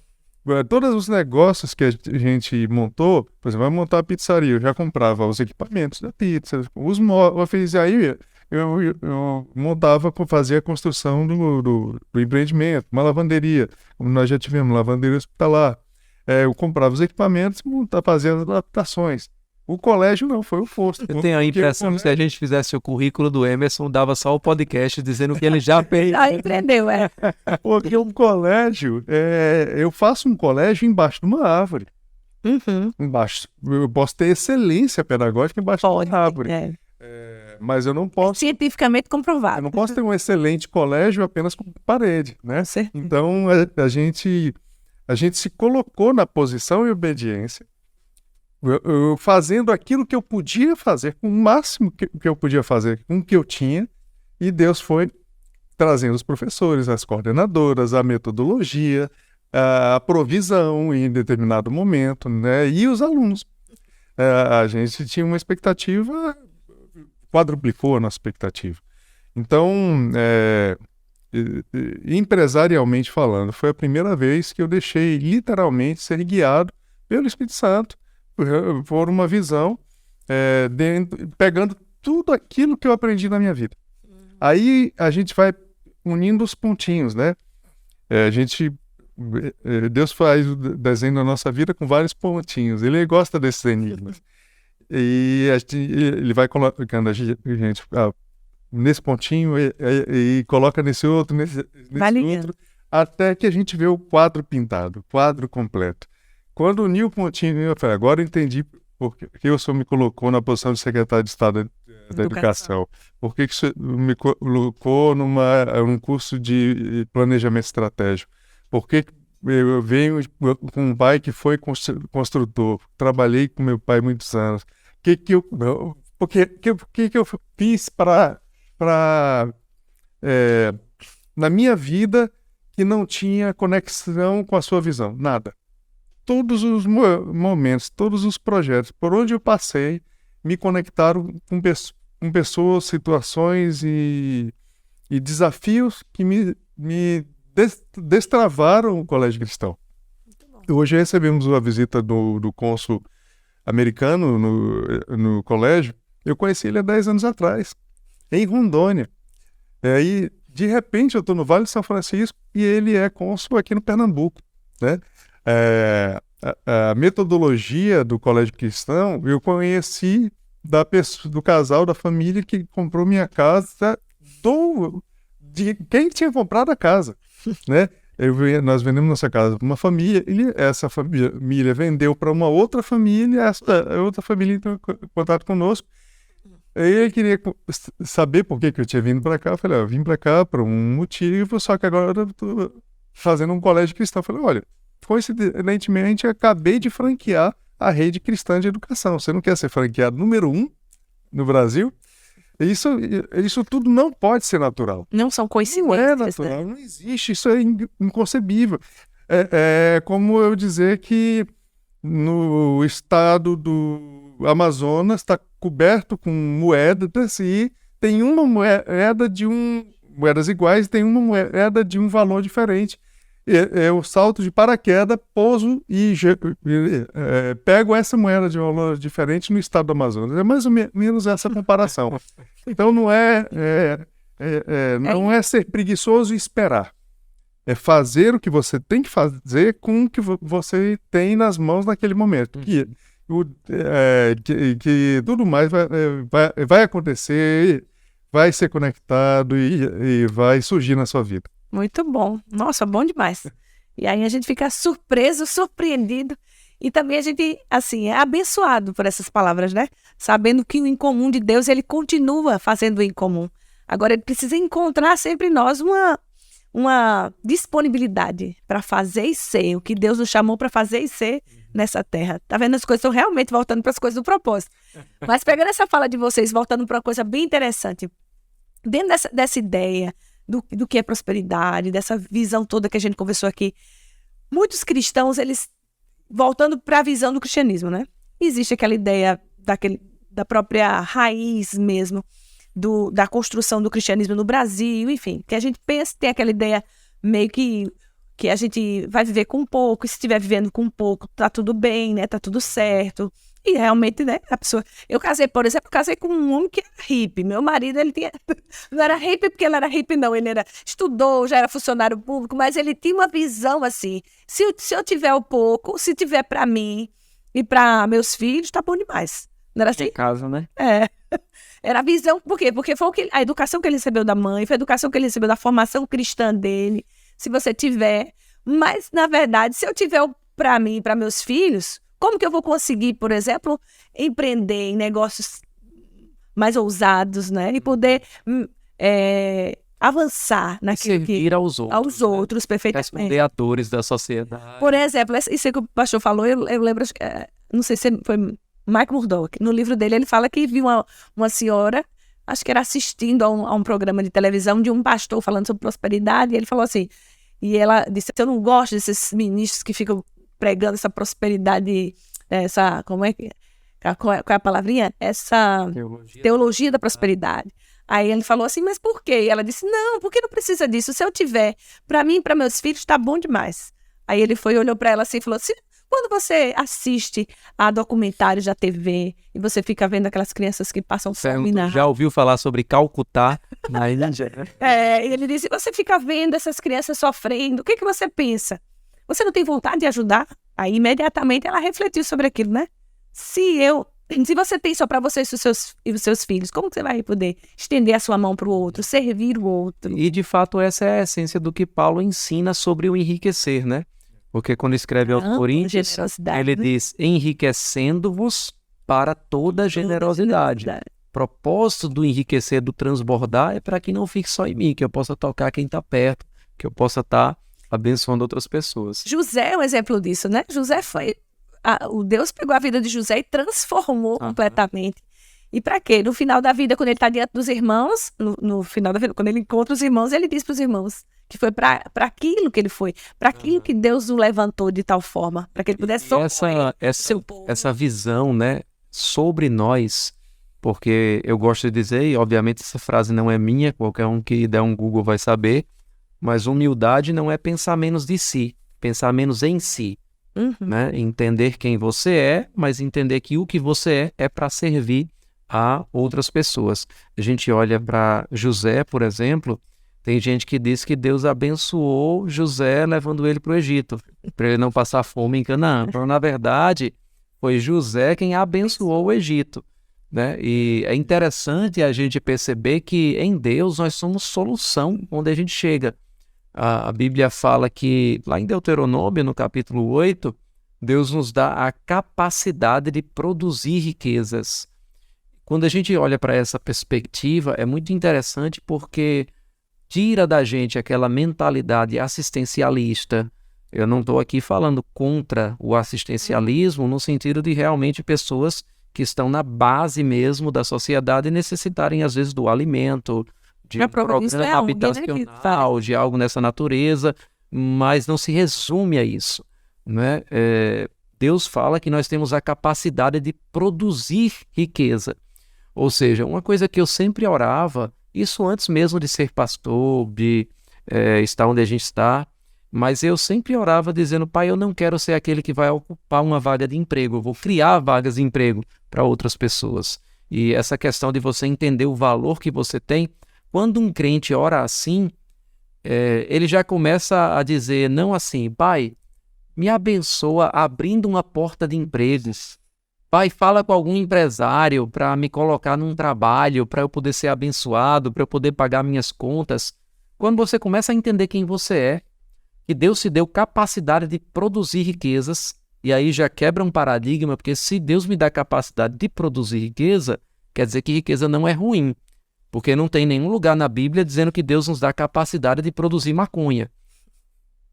Todos os negócios que a gente montou, por exemplo, vai montar a pizzaria, eu já comprava os equipamentos da pizza, os móveis, aí eu montava, fazia a construção do empreendimento, uma lavanderia, como nós já tivemos, lavanderia hospitalar. Eu comprava os equipamentos e fazia as adaptações. O colégio não, foi o oposto. Eu tenho a impressão que se a gente fizesse o currículo do Emerson, dava só o podcast dizendo que ele já fez. Já empreendeu, Porque o colégio, eu faço um colégio embaixo de uma árvore. Embaixo. Eu posso ter excelência pedagógica embaixo de uma árvore. Mas eu não posso... cientificamente comprovado. Eu não posso ter um excelente colégio apenas com parede, né? Então, a gente se colocou na posição e obediência, fazendo aquilo que eu podia fazer, com o máximo que eu podia fazer, com o que eu tinha, e Deus foi trazendo os professores, as coordenadoras, a metodologia, a provisão em determinado momento, né? E os alunos. A gente tinha uma expectativa, quadruplicou a nossa expectativa. Então, empresarialmente falando, foi a primeira vez que eu deixei literalmente ser guiado pelo Espírito Santo, por uma visão, pegando tudo aquilo que eu aprendi na minha vida. Aí a gente vai unindo os pontinhos, né? Deus faz o desenho da nossa vida com vários pontinhos. Ele gosta desses enigmas. E ele vai colocando a gente nesse pontinho e coloca nesse outro, nesse outro, até que a gente vê o quadro pintado, o quadro completo. Quando uniu o pontinho, eu falei, agora eu entendi porque o senhor me colocou na posição de secretário de Estado da Educação. Por que o senhor me colocou num curso de planejamento estratégico? Por que eu venho com um pai que foi construtor, trabalhei com meu pai muitos anos. O que eu fiz na minha vida que não tinha conexão com a sua visão? Nada. Todos os momentos, todos os projetos, por onde eu passei, me conectaram com pessoas, situações e desafios que me destravaram o Colégio Cristão. Hoje recebemos a visita do cônsul americano no colégio. Eu conheci ele há 10 anos atrás, em Rondônia. E de repente eu estou no Vale de São Francisco e ele é cônsul aqui no Pernambuco, né? A metodologia do Colégio Cristão eu conheci do casal, da família que comprou minha casa, de quem tinha comprado a casa, né? Nós vendemos nossa casa para uma família, essa família vendeu para uma outra família, essa outra família entrou em contato conosco. Ele queria saber por que eu tinha vindo para cá. Eu falei, eu vim para cá por um motivo, só que agora eu estou fazendo um colégio cristão. Eu falei, olha, coincidentemente, eu acabei de franquear a rede cristã de educação. Você não quer ser franqueado número 1 no Brasil? Isso tudo não pode ser natural. Não são Não é coincidências, natural, não existe, isso é inconcebível. É como eu dizer que no estado do Amazonas está coberto com moedas e tem uma moedas iguais, tem uma moeda de um valor diferente. Eu salto de paraquedas, pouso e pego essa moeda de valor diferente no estado do Amazonas. É mais ou menos essa comparação. Então não é ser preguiçoso e esperar. É fazer o que você tem que fazer com o que você tem nas mãos naquele momento. Que tudo mais vai acontecer, vai ser conectado e vai surgir na sua vida. Muito bom. Nossa, bom demais. E aí a gente fica surpreso, surpreendido. E também a gente, assim, é abençoado por essas palavras, né? Sabendo que o incomum de Deus, ele continua fazendo o incomum. Agora, ele precisa encontrar sempre em nós uma disponibilidade para fazer e ser o que Deus nos chamou para fazer e ser nessa terra. Tá vendo? As coisas estão realmente voltando para as coisas do propósito. Mas pegando essa fala de vocês, voltando para uma coisa bem interessante, dentro dessa ideia do que é prosperidade, dessa visão toda que a gente conversou aqui, muitos cristãos, eles, voltando para a visão do cristianismo, né? Existe aquela ideia da própria raiz mesmo, da construção do cristianismo no Brasil, enfim, que a gente pensa, tem aquela ideia meio que a gente vai viver com pouco, e se estiver vivendo com pouco, tá tudo bem, né? Tá tudo certo. E realmente, né, a pessoa... Eu casei, por exemplo, com um homem que era hippie. Meu marido, ele tinha... Não era hippie porque ele era hippie, não. Ele estudou, já era funcionário público, mas ele tinha uma visão assim. Se eu tiver o pouco, se tiver para mim e para meus filhos, tá bom demais. Não era assim? Em casa, né? Era a visão... Por quê? Porque foi a educação que ele recebeu da mãe, foi a educação que ele recebeu da formação cristã dele. Se você tiver... Mas, na verdade, se eu tiver para mim e para meus filhos... Como que eu vou conseguir, por exemplo, empreender em negócios mais ousados, né? E poder avançar naquilo servir aos outros, né? perfeitamente. Responder a dores da sociedade. Por exemplo, isso que o pastor falou, eu lembro, não sei se foi Mike Murdock, no livro dele ele fala que viu uma senhora, acho que era assistindo a um programa de televisão de um pastor falando sobre prosperidade, e ele falou assim, e ela disse, eu não gosto desses ministros que ficam pregando essa prosperidade, qual é a palavrinha? Essa teologia da prosperidade. Aí ele falou assim, mas por quê? E ela disse, não, porque não precisa disso. Se eu tiver, para mim e para meus filhos, tá bom demais. Aí ele olhou para ela assim e falou assim, quando você assiste a documentários da TV e você fica vendo aquelas crianças que passam fome na... Já ouviu falar sobre Calcutá na Índia? E ele disse, você fica vendo essas crianças sofrendo, o que você pensa? Você não tem vontade de ajudar? Aí, imediatamente, ela refletiu sobre aquilo, né? Se você tem só para você e os seus filhos, como que você vai poder estender a sua mão para o outro, servir o outro? E, de fato, essa é a essência do que Paulo ensina sobre o enriquecer, né? Porque quando escreve aos Coríntios, ele diz, enriquecendo-vos para toda generosidade. O propósito do enriquecer, do transbordar, é para que não fique só em mim, que eu possa tocar quem está perto, que eu possa estar abençoando outras pessoas. José é um exemplo disso, né? José o Deus pegou a vida de José e transformou completamente. E para quê? No final da vida, quando ele está diante dos irmãos, no final da vida, quando ele encontra os irmãos, ele diz para os irmãos que foi para aquilo que ele foi, para aquilo que Deus o levantou de tal forma, para que ele pudesse socorrer seu povo. Essa visão, né, sobre nós, porque eu gosto de dizer, e obviamente essa frase não é minha, qualquer um que der um Google vai saber, mas humildade não é pensar menos de si, pensar menos em si. Né? Entender quem você é, mas entender que o que você é para servir a outras pessoas. A gente olha para José, por exemplo, tem gente que diz que Deus abençoou José levando ele para o Egito, para ele não passar fome em Canaã. Então, na verdade, foi José quem abençoou o Egito. Né? E é interessante a gente perceber que em Deus nós somos solução onde a gente chega. A Bíblia fala que, lá em Deuteronômio, no capítulo 8, Deus nos dá a capacidade de produzir riquezas. Quando a gente olha para essa perspectiva, é muito interessante porque tira da gente aquela mentalidade assistencialista. Eu não estou aqui falando contra o assistencialismo no sentido de realmente pessoas que estão na base mesmo da sociedade e necessitarem, às vezes, do alimento, de um programa habitacional, de algo nessa natureza, mas não se resume a isso, né? Deus fala que nós temos a capacidade de produzir riqueza. Ou seja, uma coisa que eu sempre orava, isso antes mesmo de ser pastor, de estar onde a gente está, mas eu sempre orava dizendo, Pai, eu não quero ser aquele que vai ocupar uma vaga de emprego, eu vou criar vagas de emprego para outras pessoas. E essa questão de você entender o valor que você tem, quando um crente ora assim, ele já começa a dizer, não assim, Pai, me abençoa abrindo uma porta de empregos. Pai, fala com algum empresário para me colocar num trabalho, para eu poder ser abençoado, para eu poder pagar minhas contas. Quando você começa a entender quem você é, que Deus te deu capacidade de produzir riquezas, e aí já quebra um paradigma, porque se Deus me dá capacidade de produzir riqueza, quer dizer que riqueza não é ruim, porque não tem nenhum lugar na Bíblia dizendo que Deus nos dá capacidade de produzir maconha,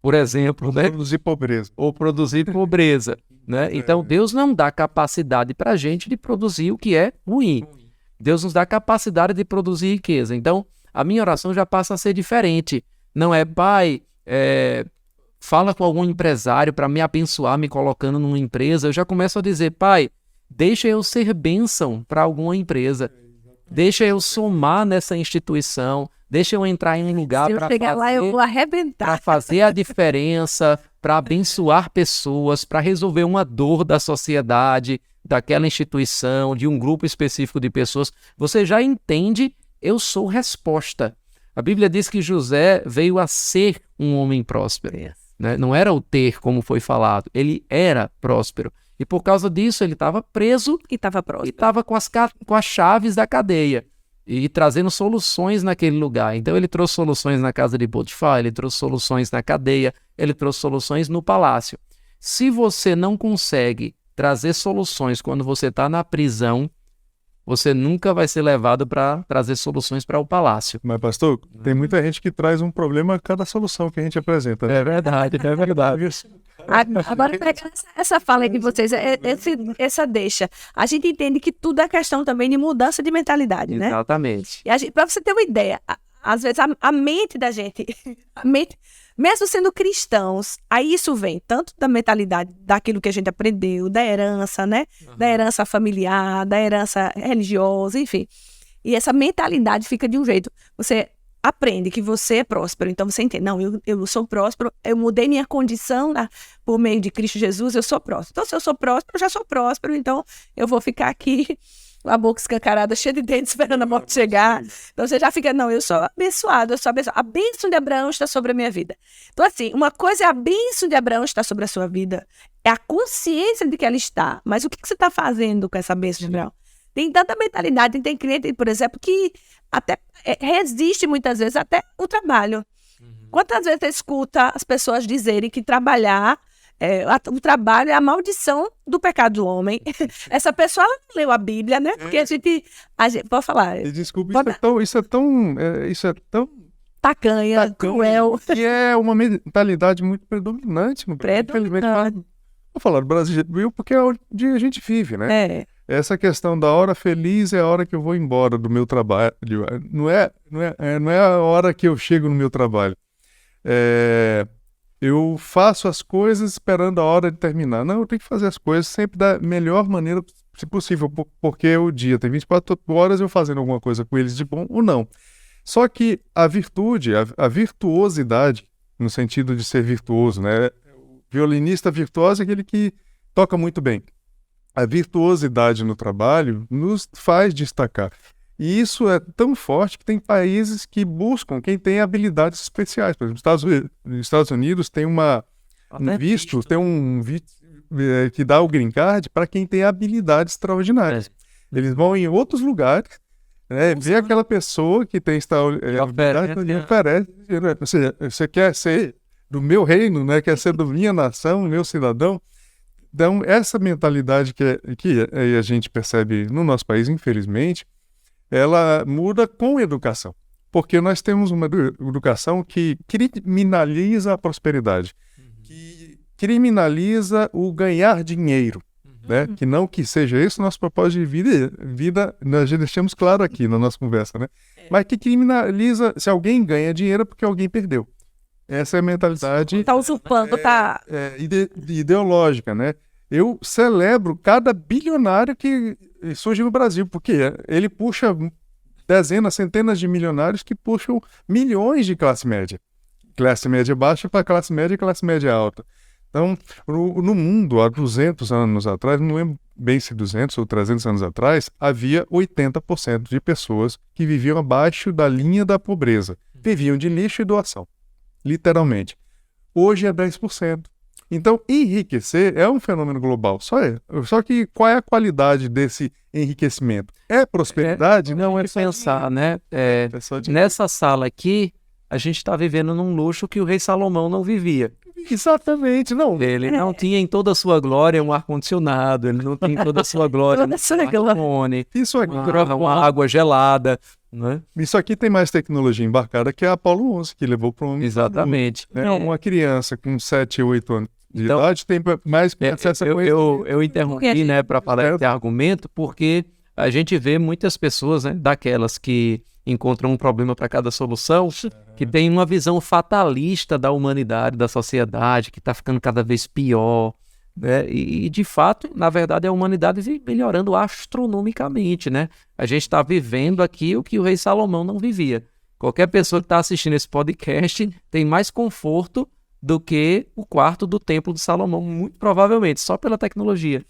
por exemplo, né? Produzir pobreza. Ou produzir pobreza, né? Então Deus não dá capacidade para a gente de produzir o que é ruim. Deus nos dá capacidade de produzir riqueza. Então a minha oração já passa a ser diferente. Não é, Pai, fala com algum empresário para me abençoar, me colocando numa empresa. Eu já começo a dizer, Pai, deixa eu ser bênção para alguma empresa. Deixa eu somar nessa instituição. Deixa eu entrar em um lugar para chegar lá, eu vou arrebentar. Para fazer a diferença, para abençoar pessoas, para resolver uma dor da sociedade, daquela instituição, de um grupo específico de pessoas. Você já entende, eu sou resposta. A Bíblia diz que José veio a ser um homem próspero. Né? Não era o ter, como foi falado. Ele era próspero. E por causa disso, ele estava preso E estava próximo. e estava com as chaves da cadeia. E trazendo soluções naquele lugar. Então ele trouxe soluções na casa de Potifar, ele trouxe soluções na cadeia, ele trouxe soluções no palácio. Se você não consegue trazer soluções quando você está na prisão, você nunca vai ser levado para trazer soluções para o palácio. Mas, pastor, tem muita gente que traz um problema a cada solução que a gente apresenta. É verdade, é verdade. Agora, pegando essa fala aí de vocês, essa deixa, a gente entende que tudo é questão também de mudança de mentalidade, né? Exatamente. E para você ter uma ideia, às vezes a mente da gente, mesmo sendo cristãos, aí isso vem tanto da mentalidade daquilo que a gente aprendeu, da herança, né? Da herança familiar, da herança religiosa, enfim. E essa mentalidade fica de um jeito, você aprende que você é próspero, então você entende, não, eu sou próspero, eu mudei minha condição por meio de Cristo Jesus, eu sou próspero. Então, se eu sou próspero, eu já sou próspero, então eu vou ficar aqui, a boca escancarada, cheia de dentes, esperando a morte chegar. Então, você já fica, não, eu sou abençoado, eu sou abençoado. A bênção de Abraão está sobre a minha vida. Então, assim, uma coisa é a bênção de Abraão está sobre a sua vida, é a consciência de que ela está, mas o que você está fazendo com essa bênção de Abraão? Tem tanta mentalidade, tem cliente, por exemplo, que até resiste muitas vezes até o trabalho. Quantas vezes você escuta as pessoas dizerem que trabalhar, o trabalho é a maldição do pecado do homem? Essa pessoa não leu a Bíblia, né? Porque a gente pode falar. Desculpa, isso é tão Tacanha, cruel. E é uma mentalidade muito predominante no Brasil. Predominante. Vou falar do Brasil porque é onde a gente vive, né? Essa questão da hora feliz é a hora que eu vou embora do meu trabalho. Não é a hora que eu chego no meu trabalho. Eu faço as coisas esperando a hora de terminar. Não, eu tenho que fazer as coisas sempre da melhor maneira se possível, porque o dia tem 24 horas eu fazendo alguma coisa com eles de bom ou não. Só que a virtude, a virtuosidade, no sentido de ser virtuoso, né? O violinista virtuoso é aquele que toca muito bem. A virtuosidade no trabalho nos faz destacar. E isso é tão forte que tem países que buscam quem tem habilidades especiais. Por exemplo, nos Estados Unidos tem um visto que dá o green card para quem tem habilidades extraordinárias. Eles vão em outros lugares, né, ver aquela pessoa que tem habilidade e oferece. Ou seja, você quer ser do meu reino, né, quer ser da minha nação, meu cidadão. Então, essa mentalidade que a gente percebe no nosso país, infelizmente, ela muda com educação. Porque nós temos uma educação que criminaliza a prosperidade, que criminaliza o ganhar dinheiro, né? Que não que seja esse o nosso propósito de vida, nós já deixamos claro aqui na nossa conversa, né? Mas que criminaliza se alguém ganha dinheiro é porque alguém perdeu. Essa é a mentalidade Tá usurpando, tá... ideológica, né? Eu celebro cada bilionário que surge no Brasil, porque ele puxa dezenas, centenas de milionários que puxam milhões de classe média. Classe média baixa para classe média e classe média alta. Então, no mundo, há 200 anos atrás, não lembro bem se 200 ou 300 anos atrás, havia 80% de pessoas que viviam abaixo da linha da pobreza. Viviam de lixo e doação, literalmente. Hoje é 10%. Então, enriquecer é um fenômeno global. Só que qual é a qualidade desse enriquecimento? É prosperidade? Não é pensar, né? Nessa sala aqui, a gente está vivendo num luxo que o rei Salomão não vivia. Exatamente, não. Ele não tinha em toda a sua glória um ar-condicionado, ele não tinha em toda a sua glória um smartphone, Isso aqui, uma água gelada, né? Isso aqui tem mais tecnologia embarcada que a Apollo 11, que levou para um... Exatamente. Né? Uma criança com 7 ou 8 anos de idade tem mais acesso a eu interrompi, né, para falar esse argumento, porque a gente vê muitas pessoas, né, daquelas que encontram um problema para cada solução, que tem uma visão fatalista da humanidade, da sociedade, que está ficando cada vez pior, né? E, de fato, na verdade, a humanidade vem melhorando astronomicamente, né? A gente está vivendo aqui o que o rei Salomão não vivia. Qualquer pessoa que está assistindo esse podcast tem mais conforto do que o quarto do templo de Salomão, muito provavelmente, só pela tecnologia.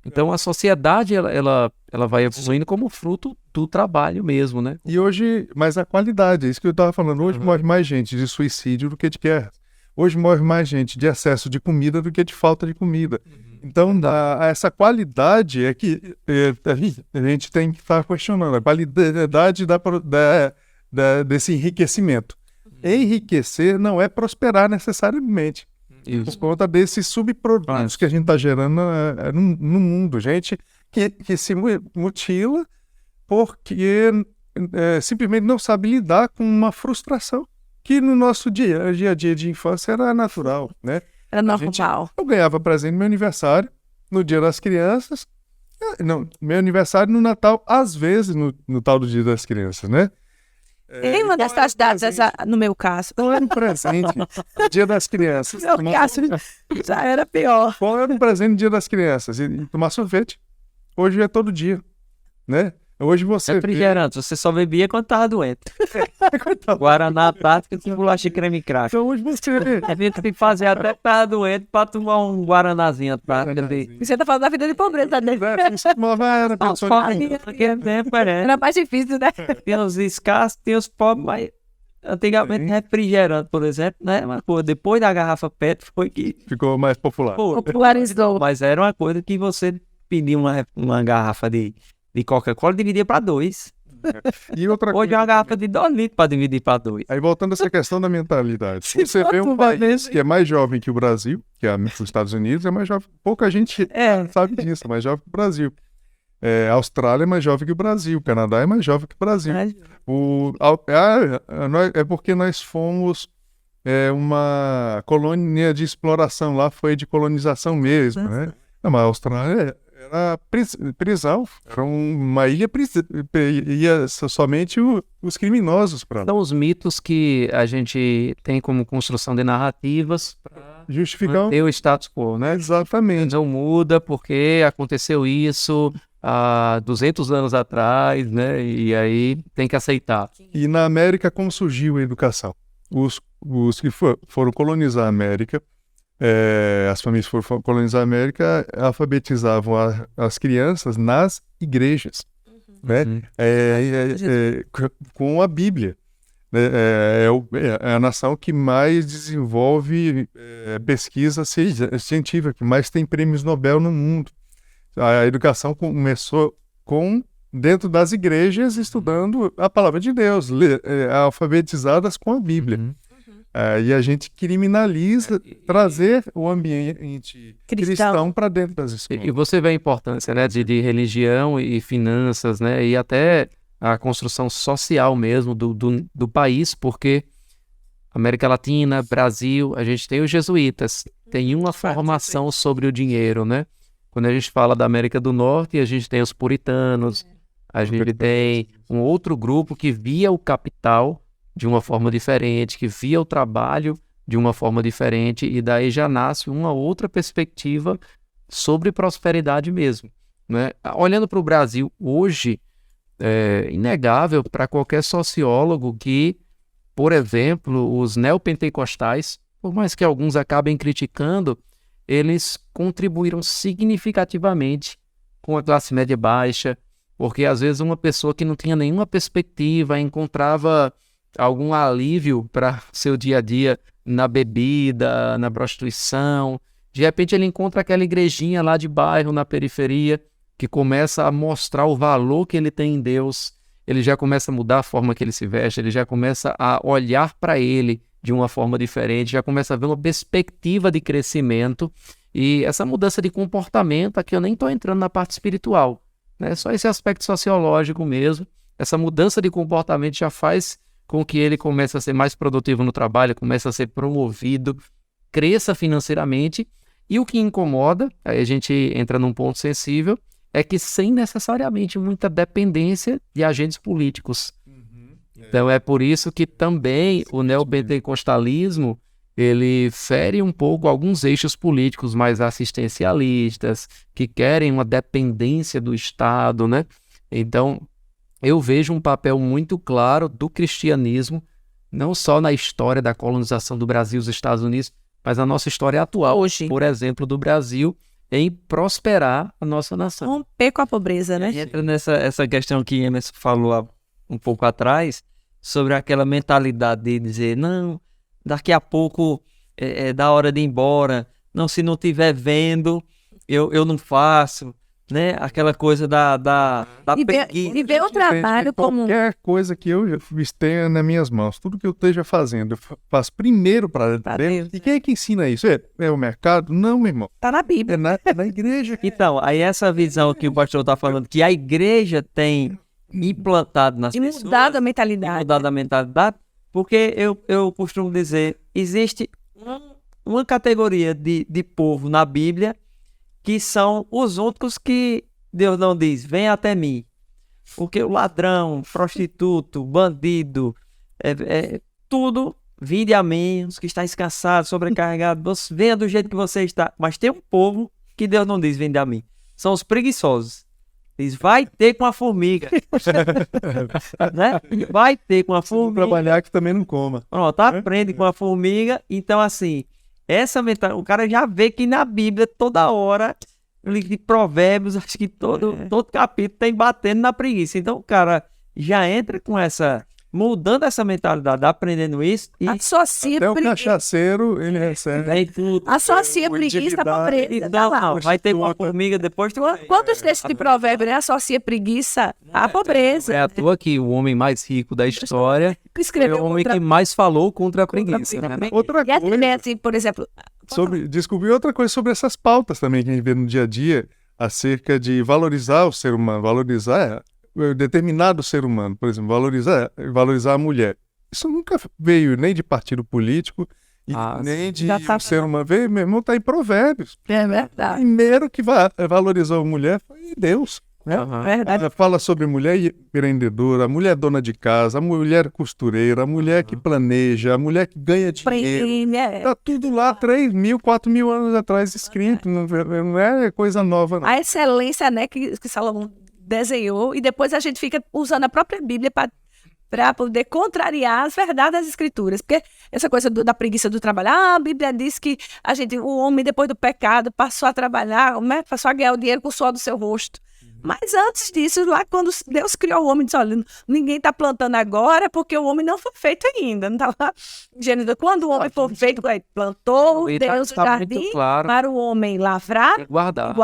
Então, a sociedade, ela vai evoluindo como fruto do trabalho mesmo, né? E hoje, mas a qualidade, é isso que eu estava falando, hoje morre mais gente de suicídio do que de guerra. Hoje morre mais gente de excesso de comida do que de falta de comida. Então, essa qualidade é que a gente tem que estar questionando, a qualidade desse enriquecimento. Enriquecer não é prosperar necessariamente. Por conta desses subprodutos que a gente está gerando no mundo. Gente que se mutila porque simplesmente não sabe lidar com uma frustração que no nosso dia a dia de infância era natural, né? Era normal. Eu ganhava presente no meu aniversário, no Dia das Crianças, não, meu aniversário no Natal, às vezes no tal do Dia das Crianças, né? Tem uma dessas datas, no meu caso. Não era um presente no Dia das Crianças. No meu caso, já era pior. Qual era um presente no Dia das Crianças? E tomar sorvete. Hoje é todo dia, né? Hoje você... Refrigerante, você só bebia quando tava doente. Guaraná, tática, com bolacha e creme crack. Então hoje você... A gente tem que fazer até que tava doente pra tomar um guaranazinho. Você tá falando da vida de pobreza, né? Era mais difícil, né? Tem os escassos, tem os pobres, mas antigamente refrigerante, por exemplo, né? Mas pô, depois da garrafa PET foi que... Ficou mais popular. Popularizou. Mas era uma coisa que você pedia uma garrafa de Coca-Cola e dividia para 2. E outra Hoje coisa, é uma garrafa de 2 litros para dividir para 2. Aí voltando a essa questão da mentalidade. Você vê um país que é mais jovem que o Brasil, que é os Estados Unidos, é mais jovem. Pouca gente sabe disso, é mais jovem que o Brasil. A Austrália é mais jovem que o Brasil, o Canadá é mais jovem que o Brasil. É porque nós fomos uma colônia de exploração lá, foi de colonização mesmo, né? Não, mas a Austrália era prisão, era uma ilha, ia somente os criminosos para lá. São os mitos que a gente tem como construção de narrativas para justificar o status quo, né? Exatamente. Não muda porque aconteceu isso há 200 anos atrás, né? E aí tem que aceitar. E na América, como surgiu a educação? Os que foram colonizar a América, as famílias que foram colonizar a América alfabetizavam as crianças nas igrejas, né? Com a Bíblia. É a nação que mais desenvolve pesquisa científica, que mais tem prêmios Nobel no mundo. A educação começou dentro das igrejas, estudando a palavra de Deus, alfabetizadas com a Bíblia. E a gente criminaliza trazer o ambiente cristão para dentro das escolas. E você vê a importância, né, de religião e finanças, né, e até a construção social mesmo do país, porque América Latina, Brasil, a gente tem os jesuítas, tem uma formação sobre o dinheiro, né? Quando a gente fala da América do Norte, a gente tem os puritanos, a gente tem um outro grupo que via o capital de uma forma diferente, que via o trabalho de uma forma diferente, e daí já nasce uma outra perspectiva sobre prosperidade mesmo, né? Olhando para o Brasil hoje, é inegável para qualquer sociólogo que, por exemplo, os neopentecostais, por mais que alguns acabem criticando, eles contribuíram significativamente com a classe média baixa, porque às vezes uma pessoa que não tinha nenhuma perspectiva encontrava algum alívio para seu dia a dia na bebida, na prostituição. De repente ele encontra aquela igrejinha lá de bairro, na periferia, que começa a mostrar o valor que ele tem em Deus. Ele já começa a mudar a forma que ele se veste, ele já começa a olhar para ele de uma forma diferente, já começa a ver uma perspectiva de crescimento. E essa mudança de comportamento, aqui eu nem estou entrando na parte espiritual, né? Só esse aspecto sociológico mesmo. Essa mudança de comportamento já faz com que ele comece a ser mais produtivo no trabalho, comece a ser promovido, cresça financeiramente. E o que incomoda, aí a gente entra num ponto sensível, é que sem necessariamente muita dependência de agentes políticos. Então é por isso que também o neopentecostalismo, ele fere um pouco alguns eixos políticos mais assistencialistas, que querem uma dependência do Estado, né? Então eu vejo um papel muito claro do cristianismo, não só na história da colonização do Brasil e dos Estados Unidos, mas na nossa história atual, Hoje. Por exemplo, do Brasil, em prosperar a nossa nação. Romper com a pobreza, né? Entra essa questão que Emerson falou um pouco atrás, sobre aquela mentalidade de dizer, não, daqui a pouco é da hora de ir embora, não, se não estiver vendo, eu não faço, né? Aquela coisa da preguiça. E ver o trabalho como... Qualquer coisa que eu tenha nas minhas mãos, tudo que eu esteja fazendo, eu faço primeiro para Deus. Deus. E quem é que ensina isso? É o mercado? Não, meu irmão. Tá na Bíblia. É na igreja. Então, aí essa visão que o pastor está falando, que a igreja tem implantado nas E pessoas, mudado a mentalidade. mudado a mentalidade, porque eu costumo dizer, existe uma categoria de povo na Bíblia que são os outros que Deus não diz, vem até mim. Porque o ladrão, prostituto, bandido, tudo, vinde a mim, os que estáis cansados, sobrecarregados, venha do jeito que você está. Mas tem um povo que Deus não diz, vinde a mim. São os preguiçosos. Diz, vai ter com a formiga. Né? Vai ter com a formiga. Trabalhar que também não coma. Pronto, aprende com a formiga. Então, assim, essa mentalidade, o cara já vê que na Bíblia, toda hora, de Provérbios, acho que todo capítulo tem batendo na preguiça. Então, o cara já entra com mudando essa mentalidade, aprendendo isso. E Associa até o preguiça. cachaceiro, ele recebe. vem tudo. Associa preguiça à indignidade. pobreza. Tá Não, lá. não, vai ter com a formiga depois. Quantos textos de provérbio, né? Associa preguiça à pobreza. É à toa que o homem mais rico da história Que é escreveu o homem contra... que mais falou contra a preguiça. Né? Outra E a coisa, também, assim, por exemplo... descobri outra coisa sobre essas pautas também que a gente vê no dia a dia, acerca de valorizar o ser humano, valorizar determinado ser humano, por exemplo, valorizar a mulher. Isso nunca veio nem de partido político e nem de um ser humano. Veio, meu irmão, está em Provérbios. É O verdade. primeiro que valorizou a mulher foi Deus. Né? Verdade. Ela fala sobre mulher empreendedora, a mulher dona de casa, a mulher costureira, a mulher que planeja, a mulher que ganha dinheiro. Prêmio, Tá tudo lá 3.000, 4.000 anos atrás escrito, não é coisa nova, não. A excelência, né, que Salomão desenhou, e depois a gente fica usando a própria Bíblia para poder contrariar as verdades das Escrituras. Porque essa coisa da preguiça do trabalho, a Bíblia diz que o homem, depois do pecado, passou a trabalhar, né, passou a ganhar o dinheiro com o suor do seu rosto. Mas antes disso, lá quando Deus criou o homem, disse, olha, ninguém está plantando agora porque o homem não foi feito ainda. Não tá lá. Gênesis, quando o homem foi feito, plantou E Deus o tá jardim muito claro. para o homem lavrar, Guardar.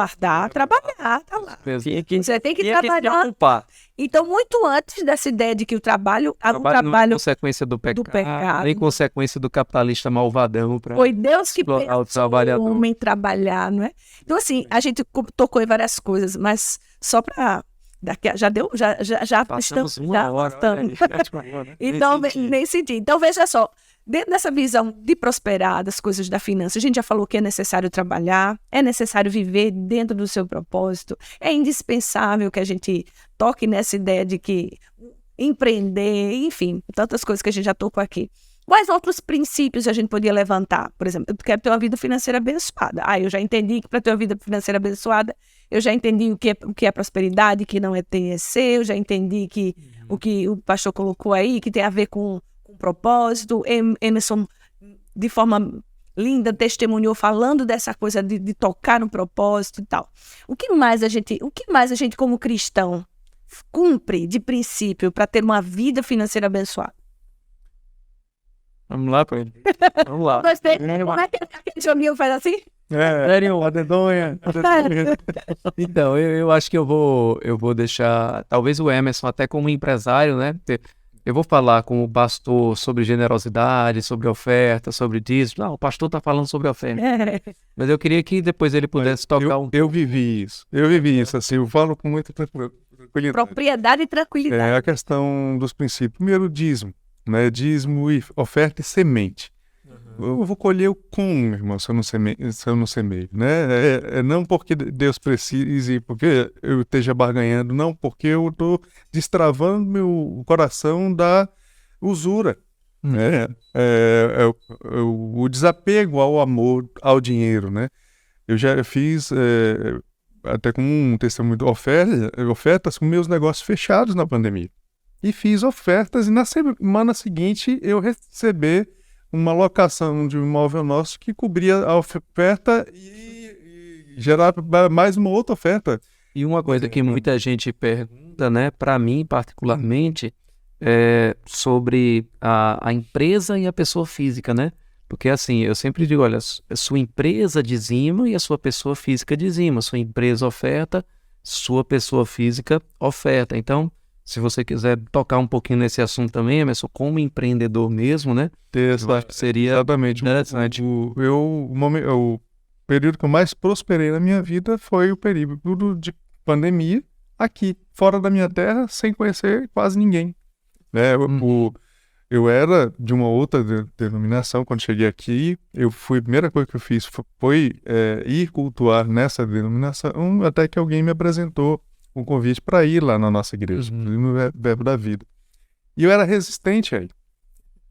trabalhar, tá lá. Você tem que Tinha trabalhar. se ocupar. Então, muito antes dessa ideia de que o trabalho Não é trabalho consequência do pecado, pecado. nem consequência do capitalista malvadão. foi Deus que explorar o pensou trabalhador. o homem trabalhar, não é? Então, assim, a gente tocou em várias coisas, mas só para Já Passamos estamos, uma já hora. estamos. Olha aí. Então, Nesse sentido. nesse sentido. Então, veja só, dentro dessa visão de prosperar das coisas da finança, a gente já falou que é necessário trabalhar, é necessário viver dentro do seu propósito, é indispensável que a gente toque nessa ideia de que empreender, enfim, tantas coisas que a gente já tocou aqui. Quais outros princípios a gente podia levantar? Por exemplo, eu quero ter uma vida financeira abençoada. Eu já entendi que para ter uma vida financeira abençoada, eu já entendi o que é prosperidade, que não é TEC, eu já entendi que o que o pastor colocou aí, que tem a ver com propósito. Emerson, de forma linda, testemunhou falando dessa coisa de tocar no propósito e tal. O que mais a gente como cristão cumpre de princípio para ter uma vida financeira abençoada? Vamos lá, Pedro. Vamos lá. Gostei. Como é que aquele joguinho faz assim? Sério? A dedonha. Então, eu acho que eu vou deixar, talvez o Emerson, até como empresário, né? Eu vou falar com o pastor sobre generosidade, sobre oferta, sobre dízimo. Não, o pastor está falando sobre oferta. Mas eu queria que depois ele pudesse tocar Eu vivi isso, assim, eu falo com muita tranquilidade. Propriedade e tranquilidade. É a questão dos princípios. Primeiro, dízimo, né? Dízimo, e oferta e semente. Eu vou colher o como, irmão, se eu não semeio, né? Não porque Deus precise, porque eu esteja barganhando, não, porque eu estou destravando meu coração da usura, né? O desapego ao amor, ao dinheiro, né? Eu já fiz, até com um testemunho de ofertas com meus negócios fechados na pandemia. E fiz ofertas e na semana seguinte eu recebi uma locação de um imóvel nosso que cobria a oferta e gerava mais uma outra oferta. E uma coisa que muita gente pergunta, né, para mim particularmente, é sobre a empresa e a pessoa física, né? Porque assim, eu sempre digo, olha, a sua empresa dizima e a sua pessoa física dizima. Sua empresa oferta, sua pessoa física oferta. Então, se você quiser tocar um pouquinho nesse assunto também, Emerson, como empreendedor mesmo, né? Eu acho que seria Exatamente. interessante. O período que eu mais prosperei na minha vida foi o período de pandemia aqui, fora da minha terra, sem conhecer quase ninguém. Né? Eu era de uma outra denominação. Quando cheguei aqui, a primeira coisa que eu fiz foi ir cultuar nessa denominação, até que alguém me apresentou um convite para ir lá na nossa igreja, no Verbo da Vida. E eu era resistente aí.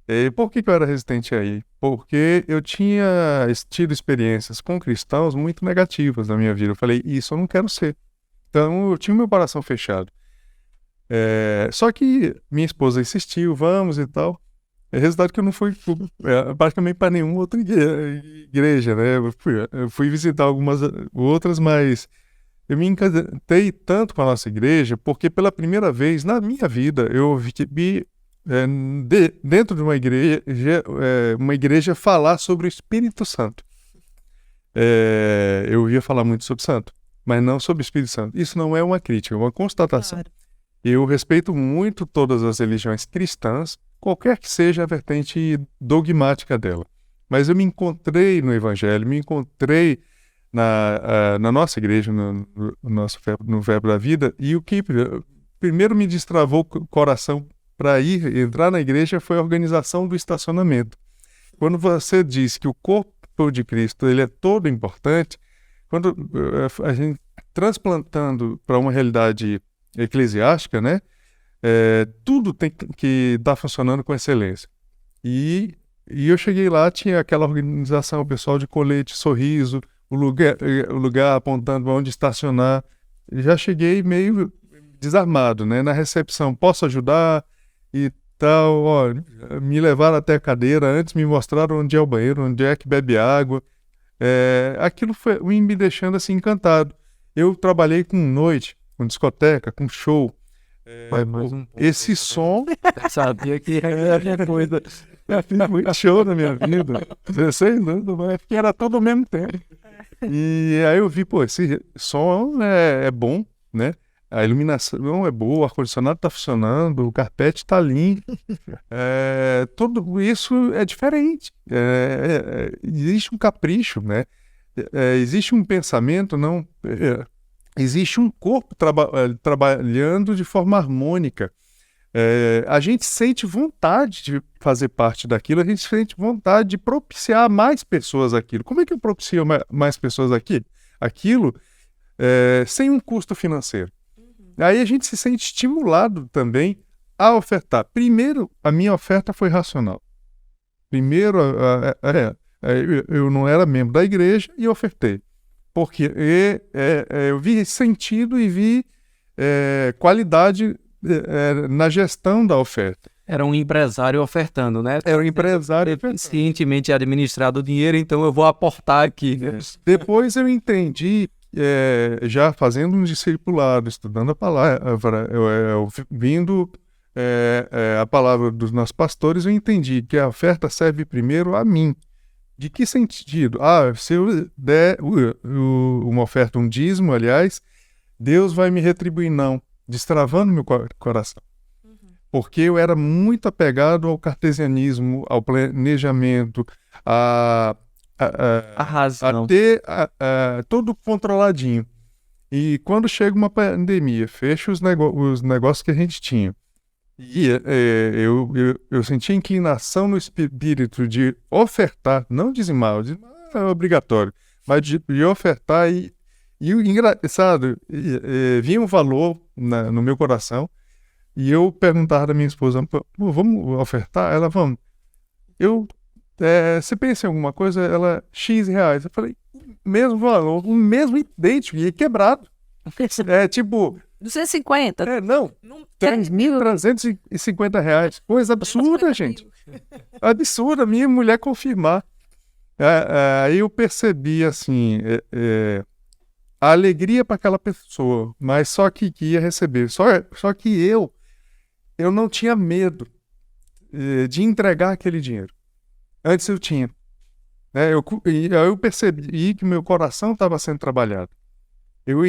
E por que eu era resistente aí? Porque eu tinha tido experiências com cristãos muito negativas na minha vida. Eu falei, isso eu não quero ser. Então eu tinha meu coração fechado. Só que minha esposa insistiu, vamos e tal. Resultado que eu não fui praticamente para nenhuma outra igreja, né? Eu fui visitar algumas outras, mas eu me encantei tanto com a nossa igreja, porque pela primeira vez na minha vida eu vi dentro de uma igreja falar sobre o Espírito Santo. Eu ia falar muito sobre Santo, mas não sobre o Espírito Santo. Isso não é uma crítica, é uma constatação. Claro. Eu respeito muito todas as religiões cristãs, qualquer que seja a vertente dogmática dela. Mas eu me encontrei no Evangelho, me encontrei na nossa igreja, no Verbo da Vida, e o que primeiro me destravou o coração para entrar na igreja foi a organização do estacionamento. Quando você diz que o corpo de Cristo ele é todo importante, quando a gente transplantando para uma realidade eclesiástica, né, tudo tem que estar funcionando com excelência. E eu cheguei lá, tinha aquela organização, o pessoal de colete, sorriso, o lugar apontando para onde estacionar. Já cheguei meio desarmado, né? Na recepção, posso ajudar e tal. Ó, me levaram até a cadeira, antes me mostraram onde é o banheiro, onde é que bebe água. Aquilo foi me deixando assim encantado. Eu trabalhei com noite, com discoteca, com show. Esse som... Sabia que era coisa... Eu fiz muito show na minha vida. 16 anos, mas era todo ao mesmo tempo. E aí eu vi, esse som é bom, né? A iluminação é boa, o ar-condicionado está funcionando, o carpete está limpo. Tudo isso é diferente. Existe um capricho, né? Existe um pensamento, não... existe um corpo trabalhando de forma harmônica. A gente sente vontade de fazer parte daquilo, a gente sente vontade de propiciar mais pessoas aquilo. Como é que eu propicio mais pessoas aquilo sem um custo financeiro? Aí a gente se sente estimulado também a ofertar. Primeiro, a minha oferta foi racional. Primeiro, eu não era membro da igreja e ofertei. Porque eu vi sentido e vi qualidade na gestão da oferta. Era um empresário ofertando, né? Era um empresário eficientemente administrado o dinheiro, então eu vou aportar aqui. Né? Depois eu entendi, já fazendo um discipulado, estudando a palavra, vindo a palavra dos nossos pastores, eu entendi que a oferta serve primeiro a mim. De que sentido? Se eu der uma oferta, um dízimo, aliás, Deus vai me retribuir. Não, destravando meu coração. Porque eu era muito apegado ao cartesianismo, ao planejamento, a ter tudo controladinho. E quando chega uma pandemia, fecha os negócios que a gente tinha. E eu senti inclinação no espírito de ofertar, não dizimar, é obrigatório, mas de ofertar. E o engraçado, vinha um valor no meu coração, e eu perguntava da minha esposa, vamos ofertar? Ela, vamos. Você pensa em alguma coisa? Ela, X reais. Eu falei, mesmo valor, o mesmo idêntico, e quebrado. Tipo... 250? Não. 3.350 reais. Coisa absurda, gente. Absurda, minha mulher confirmar. Aí eu percebi, assim, a alegria para aquela pessoa, mas só que ia receber. Só que eu não tinha medo de entregar aquele dinheiro. Antes eu tinha. Eu percebi que meu coração estava sendo trabalhado. Eu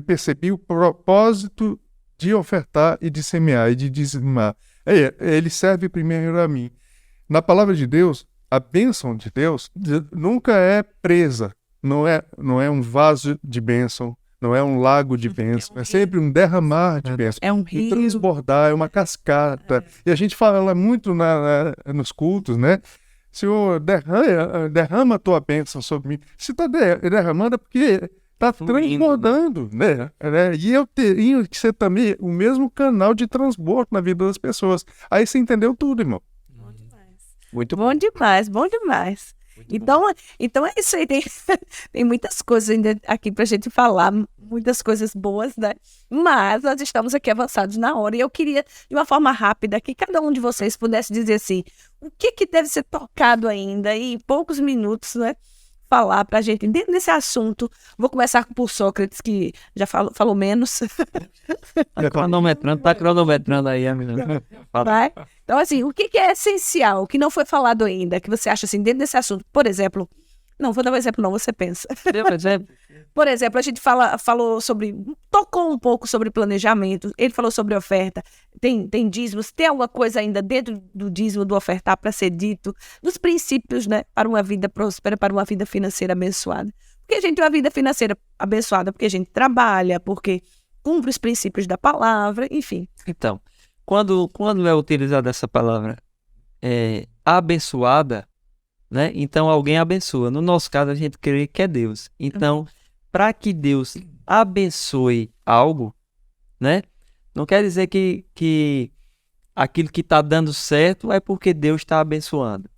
percebi o propósito de ofertar e de semear e de dizimar. Ele serve primeiro a mim. Na palavra de Deus, a bênção de Deus nunca é presa. Não é um vaso de bênção, não é um lago de bênção. É sempre um derramar de bênção. É um rio. Um transbordar, é uma cascata. E a gente fala muito nos cultos, né? Senhor, derrama a tua bênção sobre mim. Se está derramando é porque... está transbordando, né? E eu teria que ser também o mesmo canal de transbordo na vida das pessoas. Aí você entendeu tudo, irmão. Bom demais. Muito bom demais, bom demais. Então é isso aí. Tem muitas coisas ainda aqui pra gente falar, muitas coisas boas, né? Mas nós estamos aqui avançados na hora e eu queria, de uma forma rápida, que cada um de vocês pudesse dizer assim, o que deve ser tocado ainda em poucos minutos, né? Falar pra gente dentro desse assunto. Vou começar por Sócrates, que já falou menos. Tá cronometrando aí, menina. Vai. Então, assim, o que é essencial, que não foi falado ainda, que você acha assim, dentro desse assunto? Por exemplo, não, vou dar um exemplo, não, você pensa. Por exemplo, a gente falou sobre, tocou um pouco sobre planejamento, ele falou sobre oferta, tem dízimos, tem alguma coisa ainda dentro do dízimo, do ofertar para ser dito, dos princípios, né, para uma vida próspera, para uma vida financeira abençoada. Porque a gente tem uma vida financeira abençoada, porque a gente trabalha, porque cumpre os princípios da palavra, enfim. Então, quando é utilizada essa palavra abençoada, né? Então alguém abençoa. No nosso caso, a gente crê que é Deus. Então, para que Deus abençoe algo, né? Não quer dizer que aquilo que está dando certo é porque Deus está abençoando.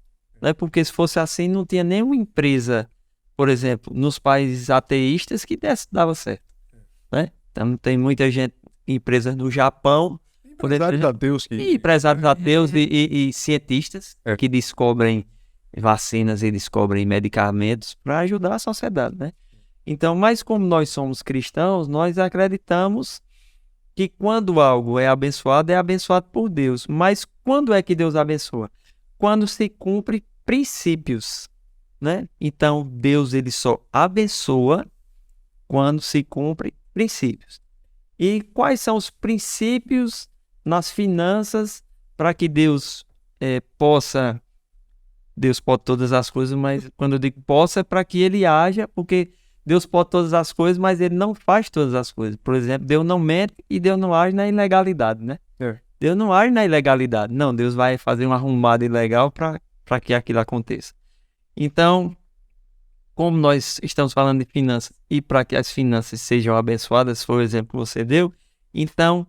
Né? Porque se fosse assim, não tinha nenhuma empresa, por exemplo, nos países ateístas que dava certo. Né? Então tem muita gente, empresas no Japão, empresários ateus e cientistas que descobrem vacinas e descobrem medicamentos para ajudar a sociedade, né? Então, mas como nós somos cristãos, nós acreditamos que quando algo é abençoado por Deus. Mas quando é que Deus abençoa? Quando se cumpre princípios, né? Então, Deus ele só abençoa quando se cumpre princípios. E quais são os princípios nas finanças para que Deus possa... Deus pode todas as coisas, mas quando eu digo possa é para que ele haja, porque Deus pode todas as coisas, mas ele não faz todas as coisas. Por exemplo, Deus não mente e Deus não age na ilegalidade, né? Deus não age na ilegalidade. Não, Deus vai fazer uma arrumada ilegal para que aquilo aconteça. Então, como nós estamos falando de finanças e para que as finanças sejam abençoadas, foi o exemplo que você deu, então,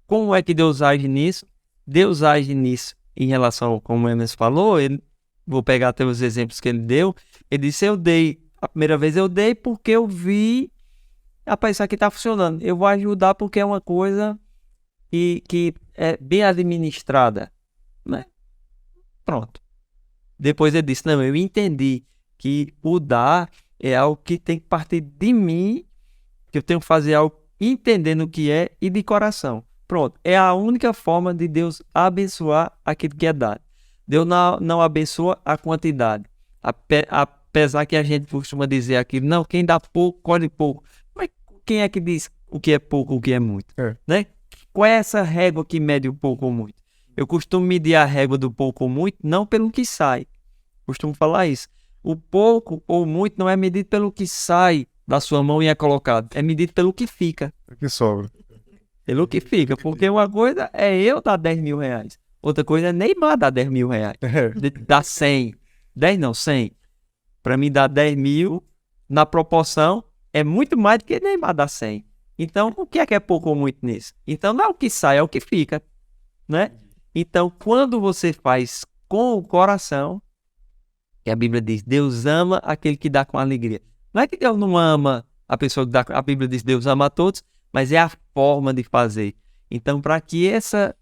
como é que Deus age nisso? Deus age nisso em relação, como o Emerson falou, vou pegar até os exemplos que ele deu, ele disse, a primeira vez eu dei porque eu vi, rapaz, isso aqui está funcionando, eu vou ajudar porque é uma coisa que é bem administrada, né? Pronto. Depois ele disse, não, eu entendi que o dar é algo que tem que partir de mim, que eu tenho que fazer algo entendendo o que é e de coração. Pronto, é a única forma de Deus abençoar aquilo que é dado. Deus não abençoa a quantidade. Apesar que a gente costuma dizer aqui, não, quem dá pouco, colhe pouco. Mas quem é que diz o que é pouco, o que é muito? Né? Qual é essa régua que mede o pouco ou muito? Eu costumo medir a régua do pouco ou muito, não pelo que sai. Costumo falar isso. O pouco ou muito não é medido pelo que sai da sua mão e é colocado. É medido pelo que fica. O que sobra. Pelo que fica. Porque uma coisa é eu dar 10 mil reais. Outra coisa é Neymar dar 10 mil reais. Dar 100. 10 não, 100. Para mim dar 10 mil, na proporção, é muito mais do que Neymar dar 100. Então, o que é pouco ou muito nisso? Então, não é o que sai, é o que fica. Né? Então, quando você faz com o coração, que a Bíblia diz, Deus ama aquele que dá com alegria. Não é que Deus não ama a pessoa que dá, a Bíblia diz Deus ama a todos, mas é a forma de fazer. Então, para que essa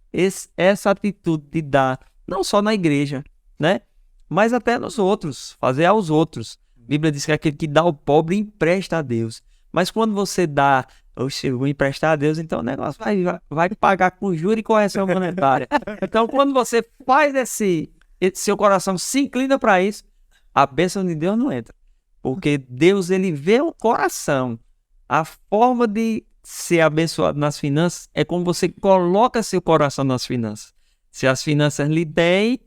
atitude de dar, não só na igreja, né? Mas até nos outros, fazer aos outros. A Bíblia diz que aquele que dá ao pobre empresta a Deus. Mas quando você dá, eu vou emprestar a Deus, então o negócio vai pagar com juros e correção monetária. Então, quando você faz seu coração se inclina para isso, a bênção de Deus não entra. Porque Deus, ele vê o coração. A forma de ser abençoado nas finanças é como você coloca seu coração nas finanças. Se as finanças lhe deem,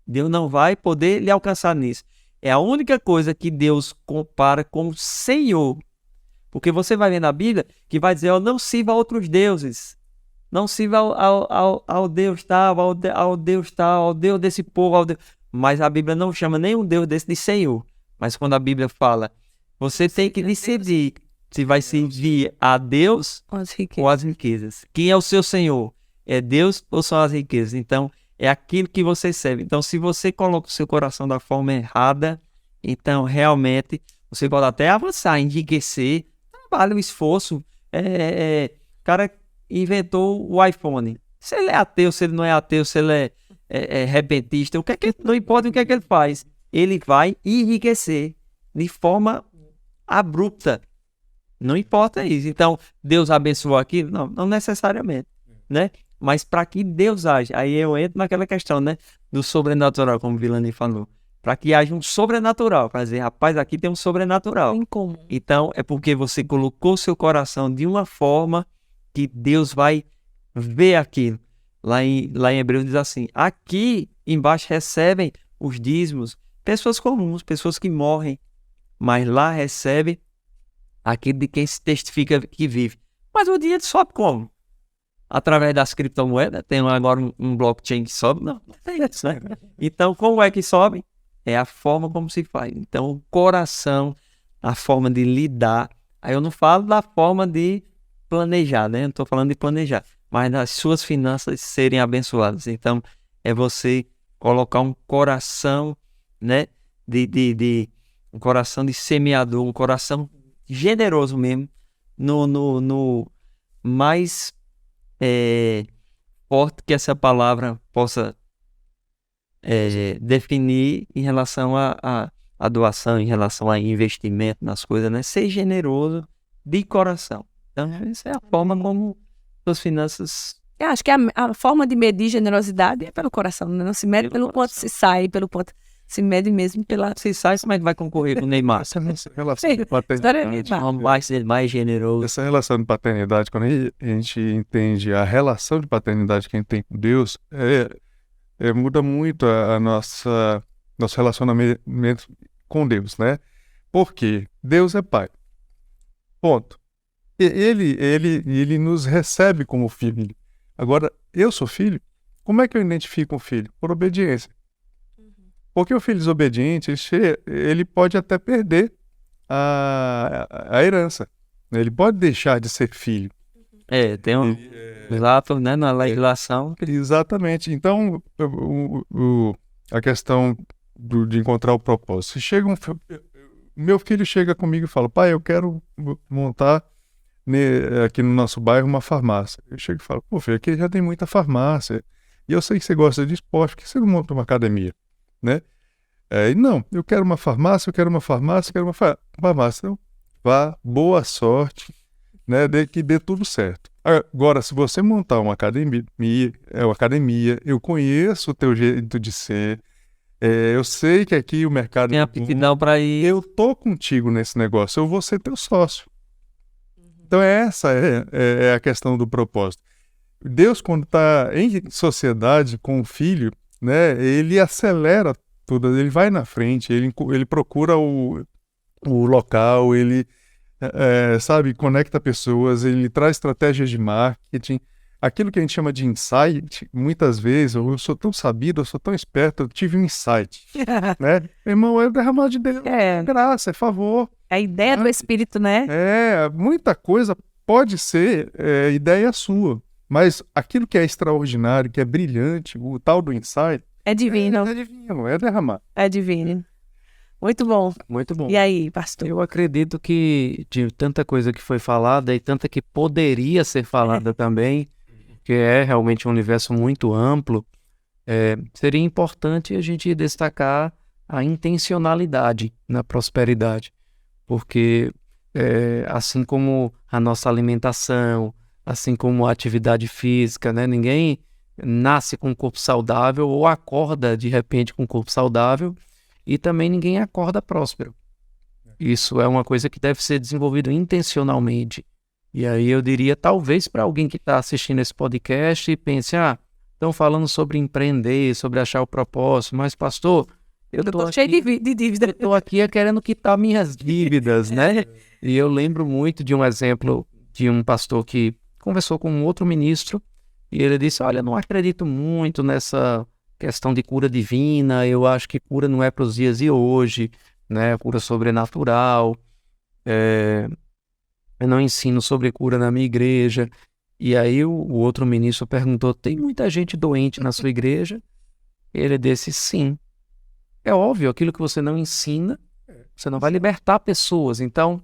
Deus não vai poder lhe alcançar nisso. É a única coisa que Deus compara com o Senhor. Porque você vai ver na Bíblia que vai dizer, não sirva a outros deuses. Não sirva ao Deus tal, ao Deus tal, ao Deus desse povo. Mas a Bíblia não chama nenhum Deus desse de Senhor. Mas quando a Bíblia fala, você tem que decidir se vai servir a Deus ou às riquezas. Quem é o seu Senhor? É Deus ou são as riquezas? Então, é aquilo que você serve. Então, se você coloca o seu coração da forma errada, então, realmente, você pode até avançar, enriquecer, trabalho, esforço. O cara inventou o iPhone. Se ele é ateu, se ele não é ateu, se ele é repentista, não importa o que é que ele faz. Ele vai enriquecer de forma abrupta. Não importa isso. Então, Deus abençoou aquilo? Não necessariamente, né? Mas para que Deus age, aí eu entro naquela questão, né? Do sobrenatural, como o Vilani falou. Para que haja um sobrenatural, para dizer, rapaz, aqui tem um sobrenatural. Então, é porque você colocou seu coração de uma forma que Deus vai ver aquilo. Lá em Hebreus diz assim, aqui embaixo recebem os dízimos pessoas comuns, pessoas que morrem, mas lá recebe aquilo de quem se testifica que vive. Mas o dinheiro sobe como? Através das criptomoedas? Tem agora um blockchain que sobe? Não tem isso, né? Então, como é que sobe? É a forma como se faz. Então, o coração, a forma de lidar. Aí eu não falo da forma de planejar, né? Eu não estou falando de planejar, mas das suas finanças serem abençoadas. Então, é você colocar um coração, né? Um coração de semeador, um coração generoso mesmo, no mais forte que essa palavra possa definir em relação a doação, em relação a investimento nas coisas, né? Ser generoso de coração. Então, essa é a forma como as finanças... Eu acho que a forma de medir generosidade é pelo coração, né? Não se mede pelo quanto se sai, pelo quanto se mede mesmo pela... Se sai, como é que vai concorrer com o Neymar? Essa relação de paternidade, vai ser mais generoso. Essa relação de paternidade, quando a gente entende a relação de paternidade que a gente tem com Deus, muda muito nosso relacionamento com Deus, né? Porque Deus é Pai. Ponto. Ele nos recebe como filho. Agora, eu sou filho, como é que eu identifico um filho? Por obediência. Porque o filho desobediente, ele pode até perder a herança. Ele pode deixar de ser filho. Tem um relato, né, na legislação. Exatamente. Então, a questão de encontrar o propósito. Meu filho chega comigo e fala, pai, eu quero montar aqui no nosso bairro uma farmácia. Eu chego e falo, pô, filho, aqui já tem muita farmácia. E eu sei que você gosta de esporte, por que você não monta uma academia? Né? Não, eu quero uma farmácia, eu quero uma farmácia. Então, vá, boa sorte, né? Que dê tudo certo. Agora, se você montar uma academia, eu conheço o teu jeito de ser, eu sei que aqui o mercado... Tem aptidão para ir. Eu tô contigo nesse negócio, eu vou ser teu sócio. Então, essa é a questão do propósito. Deus, quando está em sociedade com o filho, né, ele acelera tudo, ele vai na frente, ele procura o local, ele conecta pessoas, ele traz estratégias de marketing. Aquilo que a gente chama de insight, muitas vezes, eu sou tão sabido, eu sou tão esperto, eu tive um insight. Né? Meu irmão, é o derramado de Deus, graça, é favor. É a ideia do Espírito, né? Muita coisa pode ser ideia sua, mas aquilo que é extraordinário, que é brilhante, o tal do insight, é divino. É divino, é derramar. É divino. Muito bom. Muito bom. E aí, pastor? Eu acredito que de tanta coisa que foi falada e tanta que poderia ser falada também, que é realmente um universo muito amplo, seria importante a gente destacar a intencionalidade na prosperidade. Porque assim como a nossa alimentação, assim como a atividade física, né? Ninguém nasce com um corpo saudável ou acorda de repente com um corpo saudável e também ninguém acorda próspero. Isso é uma coisa que deve ser desenvolvido intencionalmente. E aí eu diria, talvez para alguém que está assistindo esse podcast e pense, estão falando sobre empreender, sobre achar o propósito, mas pastor, eu tô cheio de dívida. Eu tô aqui querendo quitar minhas dívidas, né? E eu lembro muito de um exemplo de um pastor que conversou com um outro ministro e ele disse, olha, não acredito muito nessa questão de cura divina, eu acho que cura não é para os dias de hoje, né? Cura sobrenatural, eu não ensino sobre cura na minha igreja. E aí o outro ministro perguntou, tem muita gente doente na sua igreja? Ele disse, sim. É óbvio, aquilo que você não ensina, você não vai libertar pessoas. Então,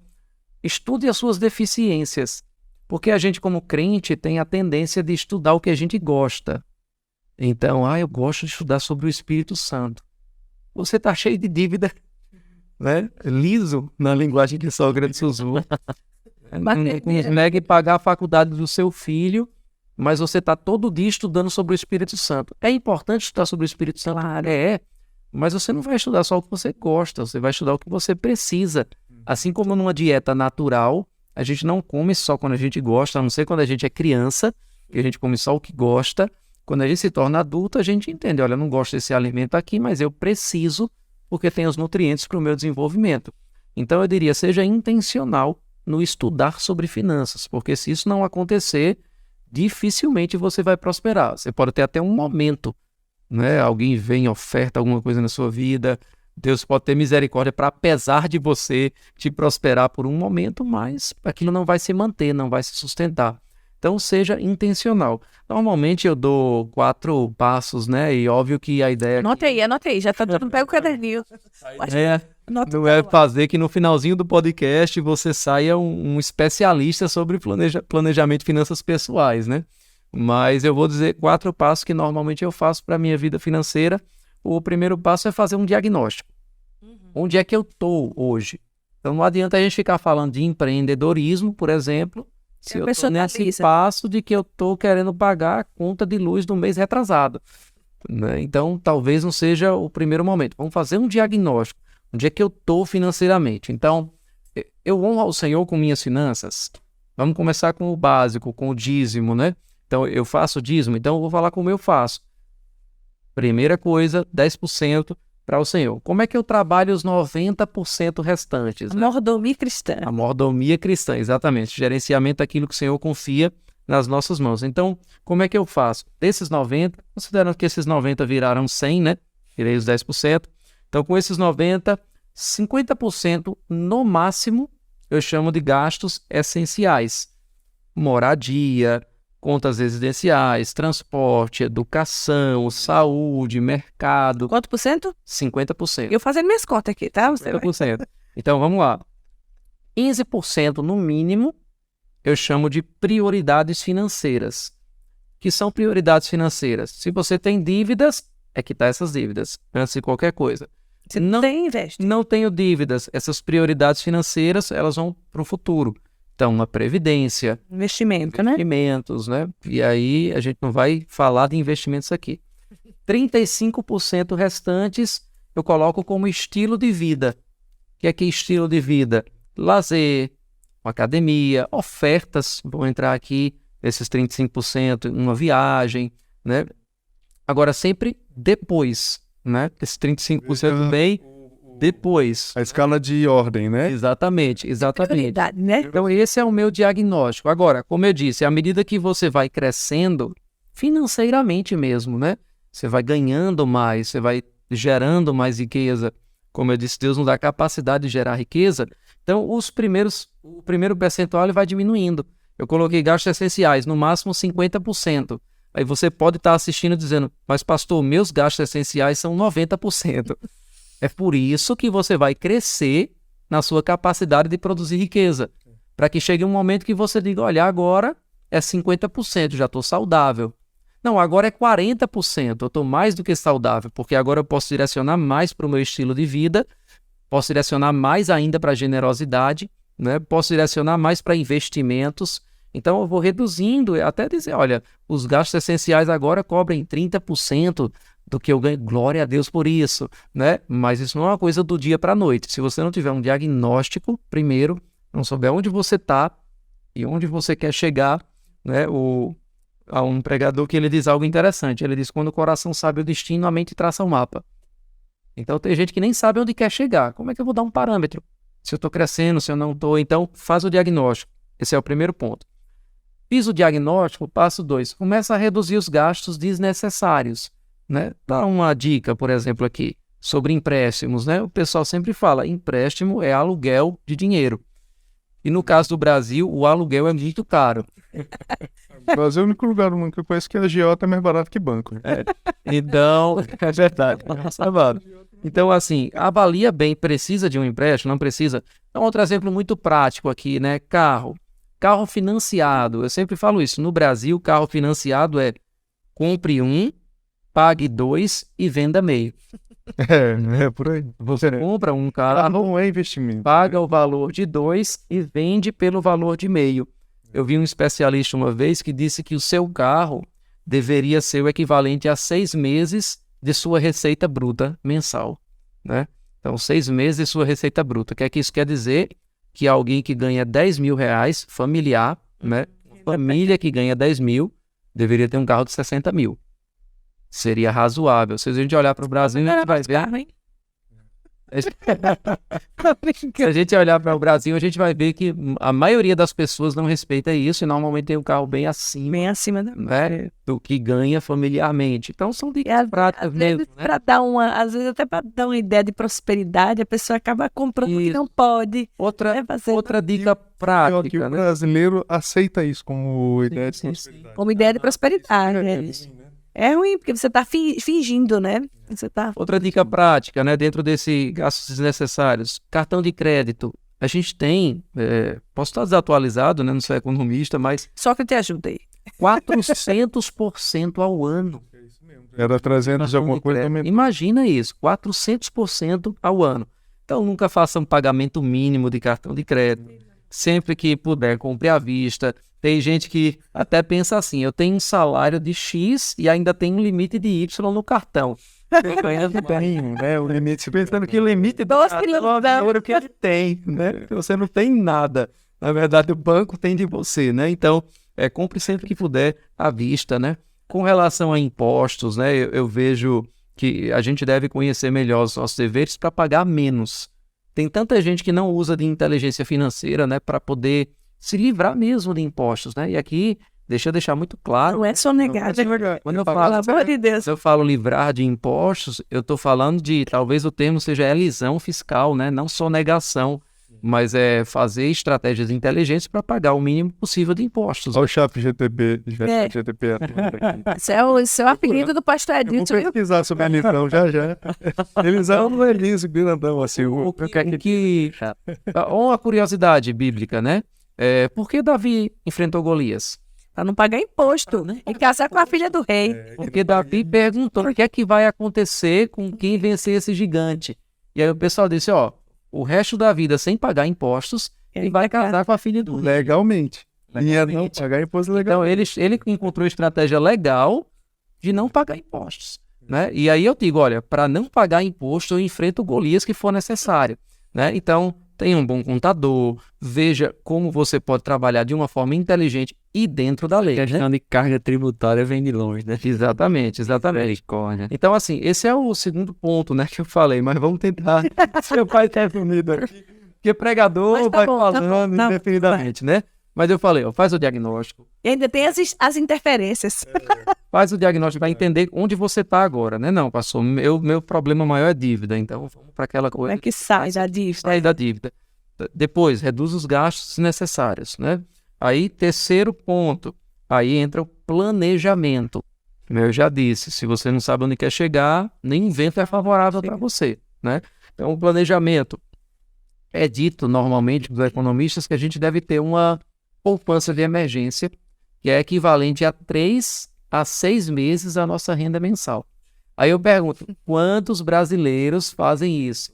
estude as suas deficiências. Porque a gente, como crente, tem a tendência de estudar o que a gente gosta. Então, eu gosto de estudar sobre o Espírito Santo. Você está cheio de dívida, né? Liso, na linguagem que Sócrates usou. Consegue pagar a faculdade do seu filho, mas você está todo dia estudando sobre o Espírito Santo. É importante estudar sobre o Espírito Santo? Claro. Mas você não vai estudar só o que você gosta, você vai estudar o que você precisa. Assim como numa dieta natural, a gente não come só quando a gente gosta, a não ser quando a gente é criança, que a gente come só o que gosta. Quando a gente se torna adulto, a gente entende, olha, eu não gosto desse alimento aqui, mas eu preciso porque tem os nutrientes para o meu desenvolvimento. Então eu diria, seja intencional no estudar sobre finanças, porque se isso não acontecer, dificilmente você vai prosperar. Você pode ter até um momento, né? Alguém vem, oferta alguma coisa na sua vida, Deus pode ter misericórdia para, apesar de você, te prosperar por um momento, mas aquilo não vai se manter, não vai se sustentar. Então, seja intencional. Normalmente eu dou 4 passos, né? E óbvio que a ideia... Anota aí. Já tá tudo... Pega o caderninho. Não é fazer que no finalzinho do podcast você saia um especialista sobre planejamento de finanças pessoais, né? Mas eu vou dizer 4 passos que normalmente eu faço para a minha vida financeira. O primeiro passo é fazer um diagnóstico. Onde é que eu estou hoje? Então não adianta a gente ficar falando de empreendedorismo, por exemplo, se eu estou nesse passo de que eu estou querendo pagar a conta de luz do mês retrasado. Né? Então talvez não seja o primeiro momento. Vamos fazer um diagnóstico. Onde é que eu estou financeiramente? Então, eu honro ao Senhor com minhas finanças? Vamos começar com o básico, com o dízimo, né? Então, eu faço dízimo, então eu vou falar como eu faço. Primeira coisa, 10% para o Senhor. Como é que eu trabalho os 90% restantes? Né? Mordomia cristã. A mordomia cristã, exatamente. Gerenciamento daquilo que o Senhor confia nas nossas mãos. Então, como é que eu faço? Desses 90, considerando que esses 90 viraram 100, né? Tirei os 10%. Então, com esses 90, 50% no máximo, eu chamo de gastos essenciais. Moradia, contas residenciais, transporte, educação, saúde, mercado. Quanto por cento? 50%. Eu fazendo minhas contas aqui, tá? Você vai... 50%. Então, vamos lá. 15% no mínimo, eu chamo de prioridades financeiras. Que são prioridades financeiras? Se você tem dívidas, é quitar essas dívidas, antes de qualquer coisa. Você não tem investe. Não tenho dívidas. Essas prioridades financeiras, elas vão para o futuro. Então, uma previdência, Investimento, né? investimentos, né? E aí, a gente não vai falar de investimentos aqui. 35% restantes, eu coloco como estilo de vida. O que é estilo de vida? Lazer, uma academia, ofertas vão entrar aqui, esses 35%, uma viagem, né? Agora, sempre depois, né? Esse 35% vem depois. A escala de ordem, né? Exatamente. Prioridade, né? Então, esse é o meu diagnóstico. Agora, como eu disse, à medida que você vai crescendo, financeiramente mesmo, né? Você vai ganhando mais, você vai gerando mais riqueza. Como eu disse, Deus nos dá a capacidade de gerar riqueza. Então, o primeiro percentual ele vai diminuindo. Eu coloquei gastos essenciais, no máximo 50%. Aí você pode estar assistindo dizendo, mas pastor, meus gastos essenciais são 90%. É por isso que você vai crescer na sua capacidade de produzir riqueza. Para que chegue um momento que você diga, olha, agora é 50%, já estou saudável. Não, agora é 40%, eu estou mais do que saudável, porque agora eu posso direcionar mais para o meu estilo de vida, posso direcionar mais ainda para a generosidade, né? Posso direcionar mais para investimentos. Então eu vou reduzindo, até dizer, olha, os gastos essenciais agora cobrem 30% do que eu ganho. Glória a Deus por isso, né? Mas isso não é uma coisa do dia para a noite. Se você não tiver um diagnóstico, primeiro, não souber onde você está e onde você quer chegar, né? Há um pregador que ele diz algo interessante. Ele diz, quando o coração sabe o destino, a mente traça o mapa. Então tem gente que nem sabe onde quer chegar. Como é que eu vou dar um parâmetro? Se eu estou crescendo, se eu não estou. Então faz o diagnóstico. Esse é o primeiro ponto. Fiz o diagnóstico, passo 2. Começa a reduzir os gastos desnecessários, né? Dá uma dica, por exemplo, aqui, sobre empréstimos, né? O pessoal sempre fala, empréstimo é aluguel de dinheiro. E no caso do Brasil, o aluguel é muito caro. O Brasil é o único lugar do mundo que eu conheço que a agiota é mais barato que banco. Né? Então, é verdade. Então, assim, avalia bem, precisa de um empréstimo, não precisa? Então, outro exemplo muito prático aqui, né? Carro financiado. Eu sempre falo isso. No Brasil, carro financiado é compre um, pague 2 e venda meio. É por aí. Você compra um carro, não é investimento. paga o valor de 2 e vende pelo valor de meio. Eu vi um especialista uma vez que disse que o seu carro deveria ser o equivalente a 6 meses de sua receita bruta mensal, né? Então, 6 meses de sua receita bruta. O que é que isso quer dizer? Que alguém que ganha 10 mil reais, familiar, né? Família que ganha 10 mil, deveria ter um carro de 60 mil. Seria razoável. Se a gente olhar para o Brasil, a gente vai ver... Se a gente olhar para o Brasil, a gente vai ver que a maioria das pessoas não respeita isso e normalmente tem um carro bem acima da... né, do que ganha familiarmente. Então são dicas práticas mesmo, né? Às vezes até para dar uma ideia de prosperidade, a pessoa acaba comprando o que não pode. Outra dica prática, que o né? brasileiro aceita isso como ideia de prosperidade. Como ideia de prosperidade, né? É ruim, porque você está fingindo, né? Outra dica prática, né? Dentro desse gastos desnecessários. Cartão de crédito. A gente tem, posso estar desatualizado, né? Não sou economista, mas... Só que te ajuda aí. 400% ao ano. É isso mesmo. Era 300 de alguma coisa também. Imagina isso, 400% ao ano. Então, nunca faça um pagamento mínimo de cartão de crédito. Sempre que puder, compre à vista. Tem gente que até pensa assim, eu tenho um salário de X e ainda tenho um limite de Y no cartão. Né? O limite, Pensando que o limite do cartão é o que ele tem, né? Você não tem nada. Na verdade, o banco tem de você, né? Então, compre sempre que puder à vista, né? Com relação a impostos, né? Eu vejo que a gente deve conhecer melhor os nossos deveres para pagar menos. Tem tanta gente que não usa de inteligência financeira, né, para poder se livrar mesmo de impostos, né? E aqui, deixa eu deixar muito claro, Não é sonegar. quando eu Pelo falo, amor de Deus. se eu falo livrar de impostos, eu estou falando de, talvez o termo seja elisão fiscal, né? Não sonegação, mas é fazer estratégias inteligentes para pagar o mínimo possível de impostos. Olha o chat GTP. É. GTP aqui. Esse é o apelido do pastor Eu vou Edilson, viu? pesquisar sobre a elisão já. Elisão não é liso, grandão, assim. Uma curiosidade bíblica, né? Por que Davi enfrentou Golias? Pra não pagar imposto, né? E casar com a filha do rei. Porque Davi perguntou o que é que vai acontecer com quem vencer esse gigante. E aí o pessoal disse, ó, o resto da vida sem pagar impostos, ele vai casar com a filha do rei. Legalmente. Ia não pagar imposto legal. Então ele encontrou estratégia legal de não pagar impostos, né? E aí eu digo, olha, para não pagar imposto eu enfrento Golias que for necessário, né? Então tenha um bom contador, veja como você pode trabalhar de uma forma inteligente e dentro da lei. A questão de carga tributária vem de longe, né? Exatamente. Misericórdia. Então, assim, esse é o segundo ponto, né, que eu falei, mas vamos tentar. Seu pai tá resumido aqui. Porque pregador Mas tá vai bom, tá falando bom, tá bom. indefinidamente, né? Mas eu falei, ó, faz o diagnóstico. E ainda tem as interferências. Faz o diagnóstico para entender onde você está agora, né? Não, pastor, meu problema maior é dívida, então vamos para aquela Como coisa. é que sai da dívida? Sair da dívida. Depois, reduz os gastos necessários, né? Aí, terceiro ponto, aí entra o planejamento. Eu já disse, se você não sabe onde quer chegar, nem vento é favorável para você, né? Então, o planejamento é dito normalmente dos economistas que a gente deve ter uma poupança de emergência que é equivalente a 3 a 6 meses da nossa renda mensal. Aí eu pergunto, quantos brasileiros fazem isso?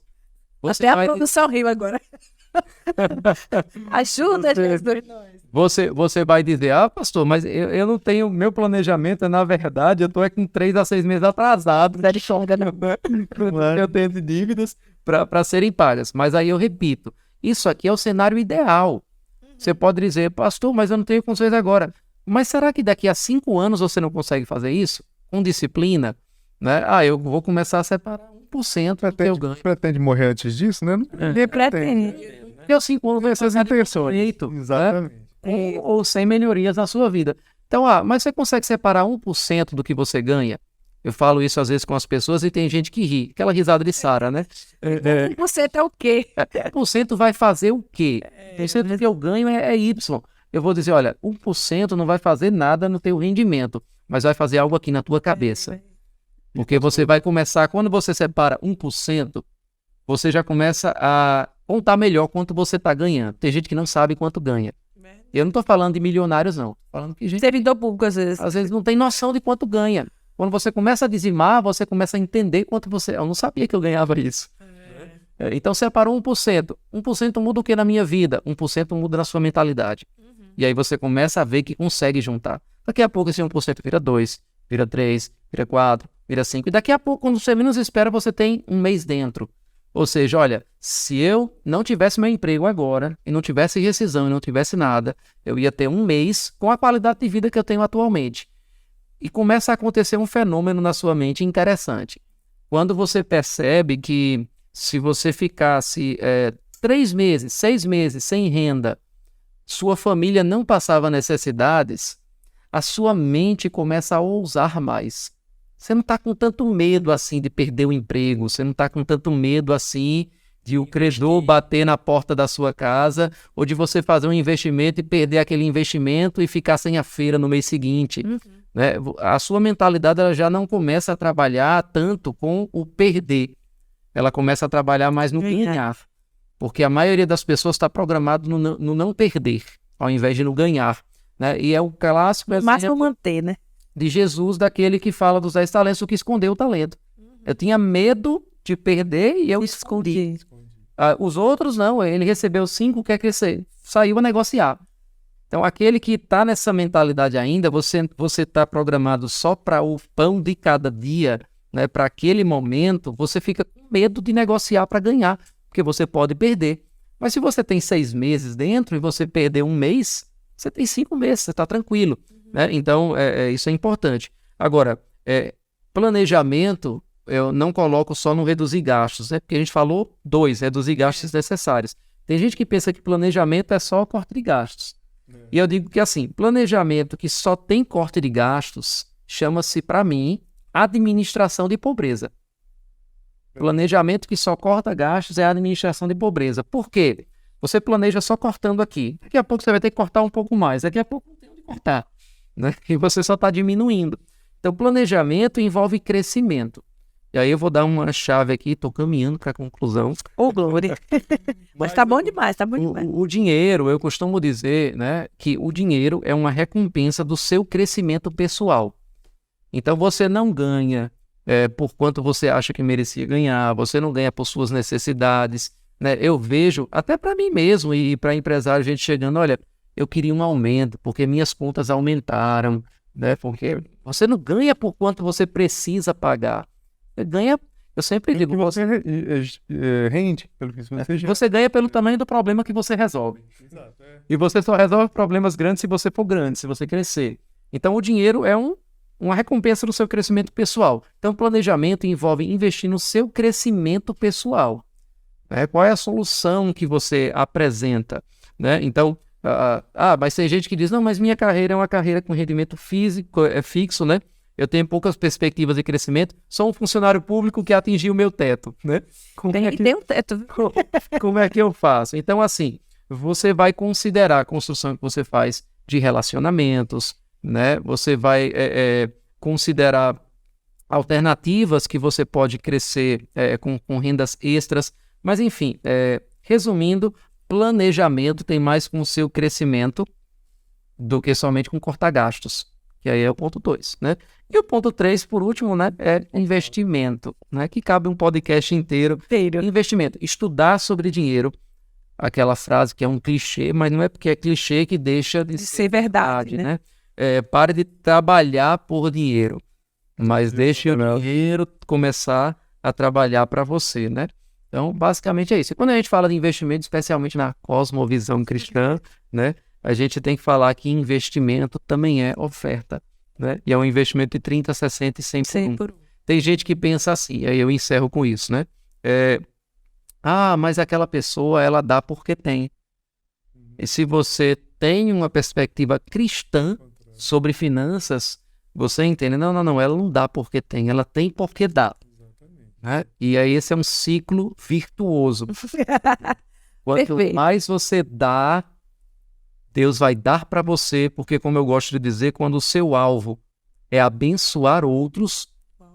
Até a produção riu agora. Ajuda, Jesus. Você vai dizer, pastor, mas eu não tenho, meu planejamento, na verdade, eu estou com 3 a 6 meses atrasado. Eu tenho dívidas para serem pagas. Mas aí eu repito, isso aqui é o cenário ideal. Você pode dizer, pastor, mas eu não tenho condições agora. Mas será que daqui a 5 anos você não consegue fazer isso? Com disciplina? Né? Eu vou começar a separar 1% do teu ganho. Pretende morrer antes disso, né? Ninguém pretende. Daqui a 5 anos vai ser Essas intenções. feito, Exatamente. né? Ou sem melhorias na sua vida. Então, mas você consegue separar 1% do que você ganha? Eu falo isso às vezes com as pessoas e tem gente que ri. Aquela risada de Sara, né? 1% é o quê? 1% vai fazer o quê? 1% do que eu ganho é Y. Eu vou dizer, olha, 1% não vai fazer nada no teu rendimento, mas vai fazer algo aqui na tua cabeça. Porque você vai começar, quando você separa 1%, você já começa a contar melhor quanto você está ganhando. Tem gente que não sabe quanto ganha. Eu não estou falando de milionários, não. Estou falando que gente, Servidor público, às vezes. não tem noção de quanto ganha. Quando você começa a dizimar, você começa a entender quanto você... Eu não sabia que eu ganhava isso. Então, separou 1%. 1% muda o que na minha vida? 1% muda na sua mentalidade. E aí você começa a ver que consegue juntar. Daqui a pouco esse 1% vira 2, vira 3, vira 4, vira 5. E daqui a pouco, quando você menos espera, você tem um mês dentro. Ou seja, olha, se eu não tivesse meu emprego agora, e não tivesse rescisão, e não tivesse nada, eu ia ter um mês com a qualidade de vida que eu tenho atualmente. E começa a acontecer um fenômeno na sua mente interessante. Quando você percebe que se você ficasse 3 meses, 6 meses sem renda, sua família não passava necessidades, a sua mente começa a ousar mais. Você não está com tanto medo assim de perder o emprego, você não está com tanto medo assim de o credor bater na porta da sua casa, ou de você fazer um investimento e perder aquele investimento e ficar sem a feira no mês seguinte. Né? A sua mentalidade ela já não começa a trabalhar tanto com o perder, ela começa a trabalhar mais no ganhar. Porque a maioria das pessoas está programado no não perder, ao invés de no ganhar. Né? E é o clássico Máximo manter, né? de Jesus, daquele que fala dos 10 talentos, o que escondeu o talento. Eu tinha medo de perder e eu escondi. Os outros não, ele recebeu 5, quer crescer. Saiu a negociar. Então, aquele que está nessa mentalidade ainda, você está programado só para o pão de cada dia, né? Para aquele momento, você fica com medo de negociar para ganhar, porque você pode perder. Mas se você tem 6 meses dentro e você perder um mês, você tem 5 meses, você está tranquilo. Né? Então, isso é importante. Agora, planejamento eu não coloco só no reduzir gastos, né? Porque a gente falou 2, reduzir gastos necessários. Tem gente que pensa que planejamento é só corte de gastos. E eu digo que assim, planejamento que só tem corte de gastos chama-se, para mim, administração de pobreza. Planejamento que só corta gastos é administração de pobreza. Por quê? Você planeja só cortando aqui. Daqui a pouco você vai ter que cortar um pouco mais. Daqui a pouco não tem onde cortar, né? E você só está diminuindo. Então, planejamento envolve crescimento. E aí eu vou dar uma chave aqui, estou caminhando para a conclusão. Ô, Glória. Mas tá bom demais, tá bom demais. O dinheiro, eu costumo dizer, né, que o dinheiro é uma recompensa do seu crescimento pessoal. Então, você não ganha por quanto você acha que merecia ganhar, você não ganha por suas necessidades, né? Eu vejo, até para mim mesmo e para empresário, gente chegando, olha, eu queria um aumento, porque minhas contas aumentaram, né? Porque você não ganha por quanto você precisa pagar. Você ganha, eu sempre digo, que você rende pelo que você já... você ganha pelo tamanho do problema que você resolve. Exato, E você só resolve problemas grandes se você for grande, se você crescer. Então, o dinheiro é uma recompensa do seu crescimento pessoal. Então, planejamento envolve investir no seu crescimento pessoal. Né? Qual é a solução que você apresenta? Né? Então, mas tem gente que diz, não, mas minha carreira é uma carreira com rendimento físico, fixo, né? Eu tenho poucas perspectivas de crescimento, sou um funcionário público que atingiu o meu teto, né? Tem um teto. Como é que eu faço? Então, assim, você vai considerar a construção que você faz de relacionamentos, né? Você vai considerar alternativas que você pode crescer com rendas extras. Mas, enfim, resumindo, planejamento tem mais com o seu crescimento do que somente com cortar gastos. Que aí é o ponto 2, né? E o ponto 3, por último, né, é investimento, né? Que cabe um podcast inteiro. Investimento, estudar sobre dinheiro. Aquela frase que é um clichê, mas não é porque é clichê que deixa de ser verdade, né? Pare de trabalhar por dinheiro, mas deixe o dinheiro começar a trabalhar para você, né? Então, basicamente é isso. E quando a gente fala de investimento, especialmente na cosmovisão cristã, né? A gente tem que falar que investimento também é oferta, né? E é um investimento de 30, 60 e 100 por 1. Tem gente que pensa assim, aí eu encerro com isso, né? Mas aquela pessoa, ela dá porque tem. E se você tem uma perspectiva cristã sobre finanças, você entende, não, ela não dá porque tem, ela tem porque dá. Né? E aí esse é um ciclo virtuoso. Quanto mais você dá, Deus vai dar para você, porque, como eu gosto de dizer, quando o seu alvo é abençoar outros,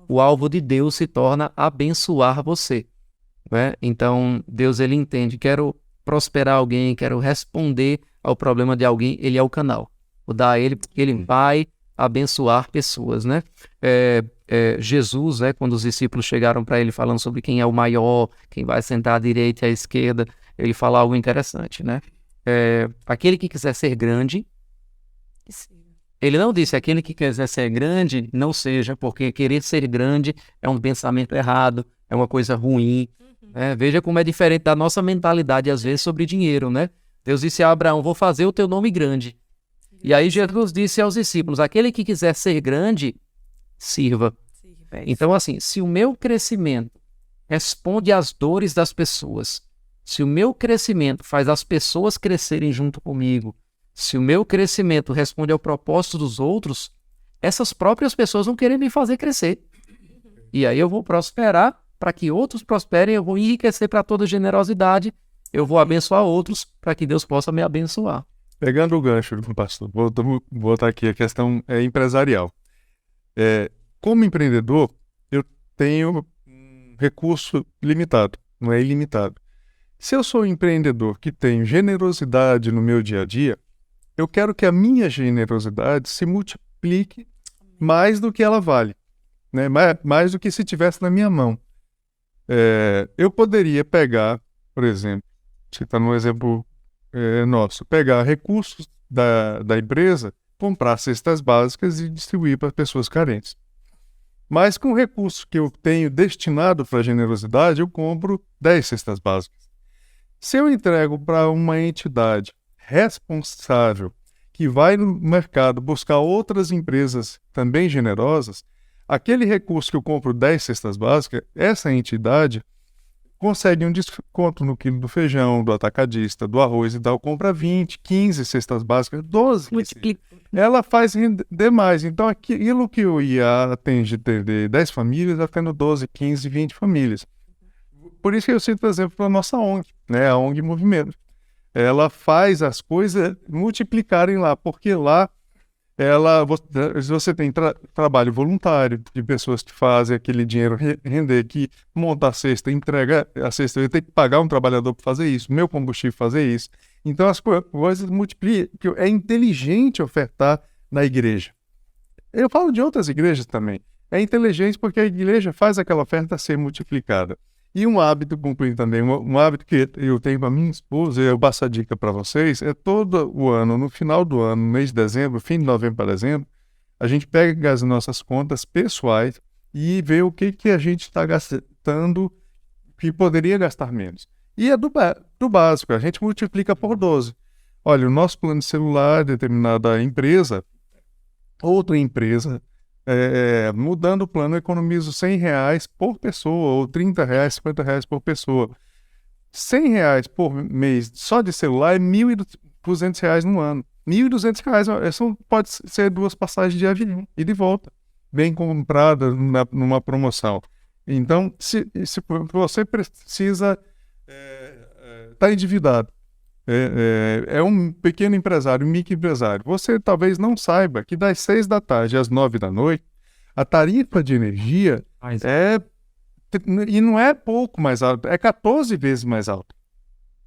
o alvo de Deus se torna abençoar você. Né? Então, Deus, ele entende, quero prosperar alguém, quero responder ao problema de alguém, ele é o canal. Vou dar a ele, porque ele vai abençoar pessoas. Né? Jesus, né, quando os discípulos chegaram para ele falando sobre quem é o maior, quem vai sentar à direita e à esquerda, ele fala algo interessante, né? Aquele que quiser ser grande, ele não disse aquele que quiser ser grande, não seja, porque querer ser grande é um pensamento errado, é uma coisa ruim. Né? Veja como é diferente da nossa mentalidade, às vezes, sobre dinheiro, né? Deus disse a Abraão, vou fazer o teu nome grande. E aí Jesus disse aos discípulos, aquele que quiser ser grande, sirva. Então, assim, se o meu crescimento responde às dores das pessoas, se o meu crescimento faz as pessoas crescerem junto comigo, se o meu crescimento responde ao propósito dos outros, essas próprias pessoas vão querer me fazer crescer. E aí eu vou prosperar para que outros prosperem, eu vou enriquecer para toda generosidade, eu vou abençoar outros para que Deus possa me abençoar. Pegando o gancho, pastor, vou botar aqui a questão empresarial. Como empreendedor, eu tenho um recurso limitado, não é ilimitado. Se eu sou um empreendedor que tenho generosidade no meu dia a dia, eu quero que a minha generosidade se multiplique mais do que ela vale, né? Mais do que se tivesse na minha mão. Eu poderia pegar, por exemplo, você está no exemplo nosso, pegar recursos da empresa, comprar cestas básicas e distribuir para pessoas carentes. Mas com o recurso que eu tenho destinado para a generosidade, eu compro 10 cestas básicas. Se eu entrego para uma entidade responsável que vai no mercado buscar outras empresas também generosas, aquele recurso que eu compro 10 cestas básicas, essa entidade consegue um desconto no quilo do feijão, do atacadista, do arroz e tal, compra 20, 15 cestas básicas, 12. Multiplica. Ela faz render mais. Então, aquilo que eu ia atender 10 famílias, vai ficando 12, 15, 20 famílias. Por isso que eu cito, por exemplo, a nossa ONG, né? A ONG Movimento. Ela faz as coisas multiplicarem lá, porque lá você tem trabalho voluntário de pessoas que fazem aquele dinheiro render, que monta a cesta, entrega a cesta, eu tenho que pagar um trabalhador para fazer isso, meu combustível fazer isso. Então as coisas multiplicam, é inteligente ofertar na igreja. Eu falo de outras igrejas também. É inteligente porque a igreja faz aquela oferta ser multiplicada. E um hábito, concluindo também, um hábito que eu tenho para minha esposa, eu passo a dica para vocês, é todo o ano, no final do ano, no mês de dezembro, fim de novembro para dezembro, a gente pega as nossas contas pessoais e vê o que a gente está gastando que poderia gastar menos. E é do básico, a gente multiplica por 12. Olha, o nosso plano de celular, determinada empresa, outra empresa, mudando o plano, eu economizo R$100 por pessoa, ou R$30, R$50 por pessoa. R$100 por mês só de celular é R$1.200 no ano. R$1.200 pode ser 2 passagens de avião e de volta, bem comprada numa promoção. Então, se você precisa estar endividado, é um pequeno empresário, um microempresário, você talvez não saiba que das 6 da tarde às 9 da noite, a tarifa de energia e não é pouco mais alta, é 14 vezes mais alta.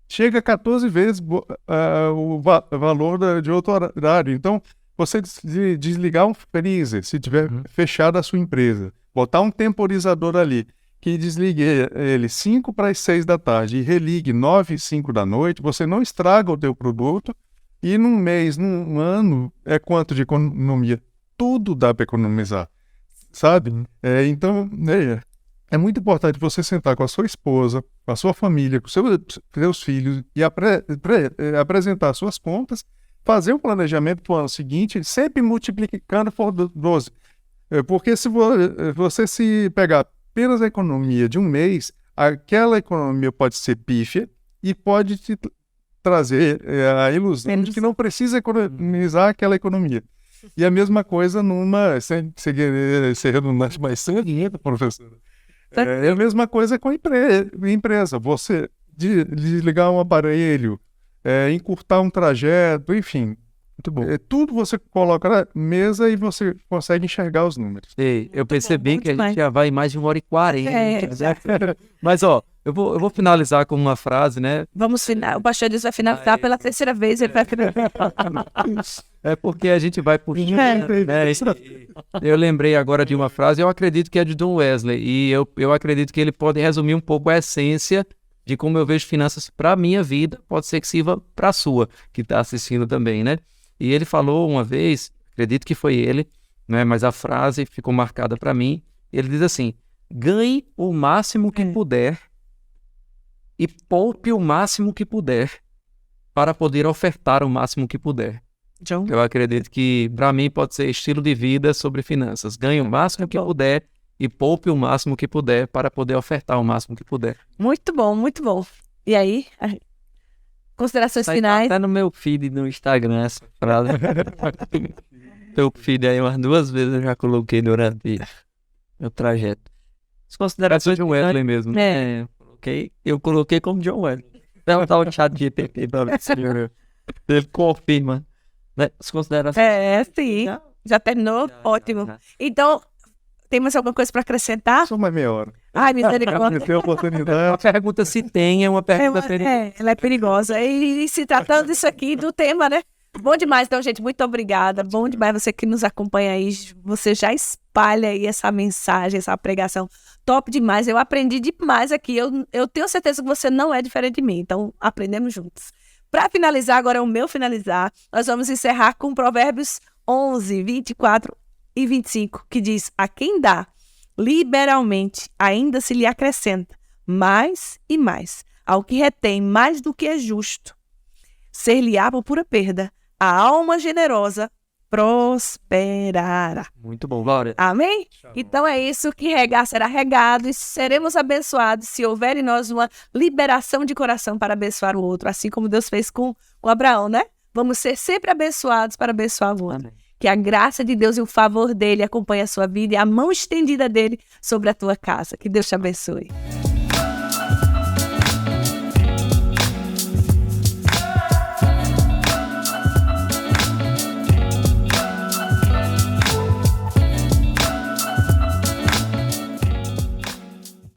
Chega a 14 vezes o valor de outro horário. Então, você desligar um freezer, se tiver fechado a sua empresa, botar um temporizador ali, que desligue ele 5 para as 6 da tarde e religue 9 e 5 da noite, você não estraga o teu produto e num mês, num ano, é quanto de economia? Tudo dá para economizar, sabe? Então, é muito importante você sentar com a sua esposa, com a sua família, com seus filhos e apresentar suas contas, fazer um planejamento para o ano seguinte, sempre multiplicando por 12. Porque se você se pegar apenas a economia de um mês, aquela economia pode ser pífia e pode te trazer a ilusão de que não precisa economizar aquela economia. E a mesma coisa sem querer ser redundante, mas sem dinheiro, professora. É a mesma coisa com a empresa. Você desligar um aparelho, encurtar um trajeto, enfim. Muito bom. Tudo você coloca na mesa e você consegue enxergar os números. Ei, eu percebi que a gente já vai mais de 1h40. Mas, eu vou finalizar com uma frase, né? O pastor Deus vai finalizar pela terceira vez. Ele vai finalizar. É porque a gente vai puxando, né? Eu lembrei agora de uma frase, eu acredito que é de John Wesley, e eu acredito que ele pode resumir um pouco a essência de como eu vejo finanças para a minha vida, pode ser que sirva para a sua, que está assistindo também, né? E ele falou uma vez, acredito que foi ele, né? Mas a frase ficou marcada para mim, ele diz assim: ganhe o máximo que puder e poupe o máximo que puder para poder ofertar o máximo que puder. John? Eu acredito que, para mim, pode ser estilo de vida sobre finanças. Ganhe o máximo que puder e poupe o máximo que puder para poder ofertar o máximo que puder. Muito bom, muito bom. E aí, considerações finais? Tá no meu feed no Instagram essa frase. Meu feed aí umas 2 vezes eu já coloquei durante meu trajeto. As considerações John Wesley mesmo. Eu coloquei como John Wesley. Perguntar o chat GPT para ver se ele confirma. Né? As considerações. Sim. Já terminou? Ótimo. Então, tem mais alguma coisa para acrescentar? Só mais meia hora. Ai, misericórdia. Tem oportunidade. A pergunta se tem é uma pergunta perigosa. Ela é perigosa. E se tratando disso aqui, do tema, né? Bom demais, então, gente, muito obrigada. Bom demais você que nos acompanha aí. Você já espalha aí essa mensagem, essa pregação. Top demais. Eu aprendi demais aqui. Eu tenho certeza que você não é diferente de mim. Então, aprendemos juntos. Para finalizar, agora é o meu finalizar, nós vamos encerrar com Provérbios 11, 24 e 25, que diz: a quem dá liberalmente, ainda se lhe acrescenta mais e mais. Ao que retém mais do que é justo, ser-lhe-á por pura perda. A alma generosa prosperará. Muito bom, Glória. Amém? Então é isso, que regar será regado e seremos abençoados se houver em nós uma liberação de coração para abençoar o outro, assim como Deus fez com Abraão, né? Vamos ser sempre abençoados para abençoar o outro. Amém. Que a graça de Deus e o favor dele acompanhe a sua vida e a mão estendida dele sobre a tua casa. Que Deus te abençoe.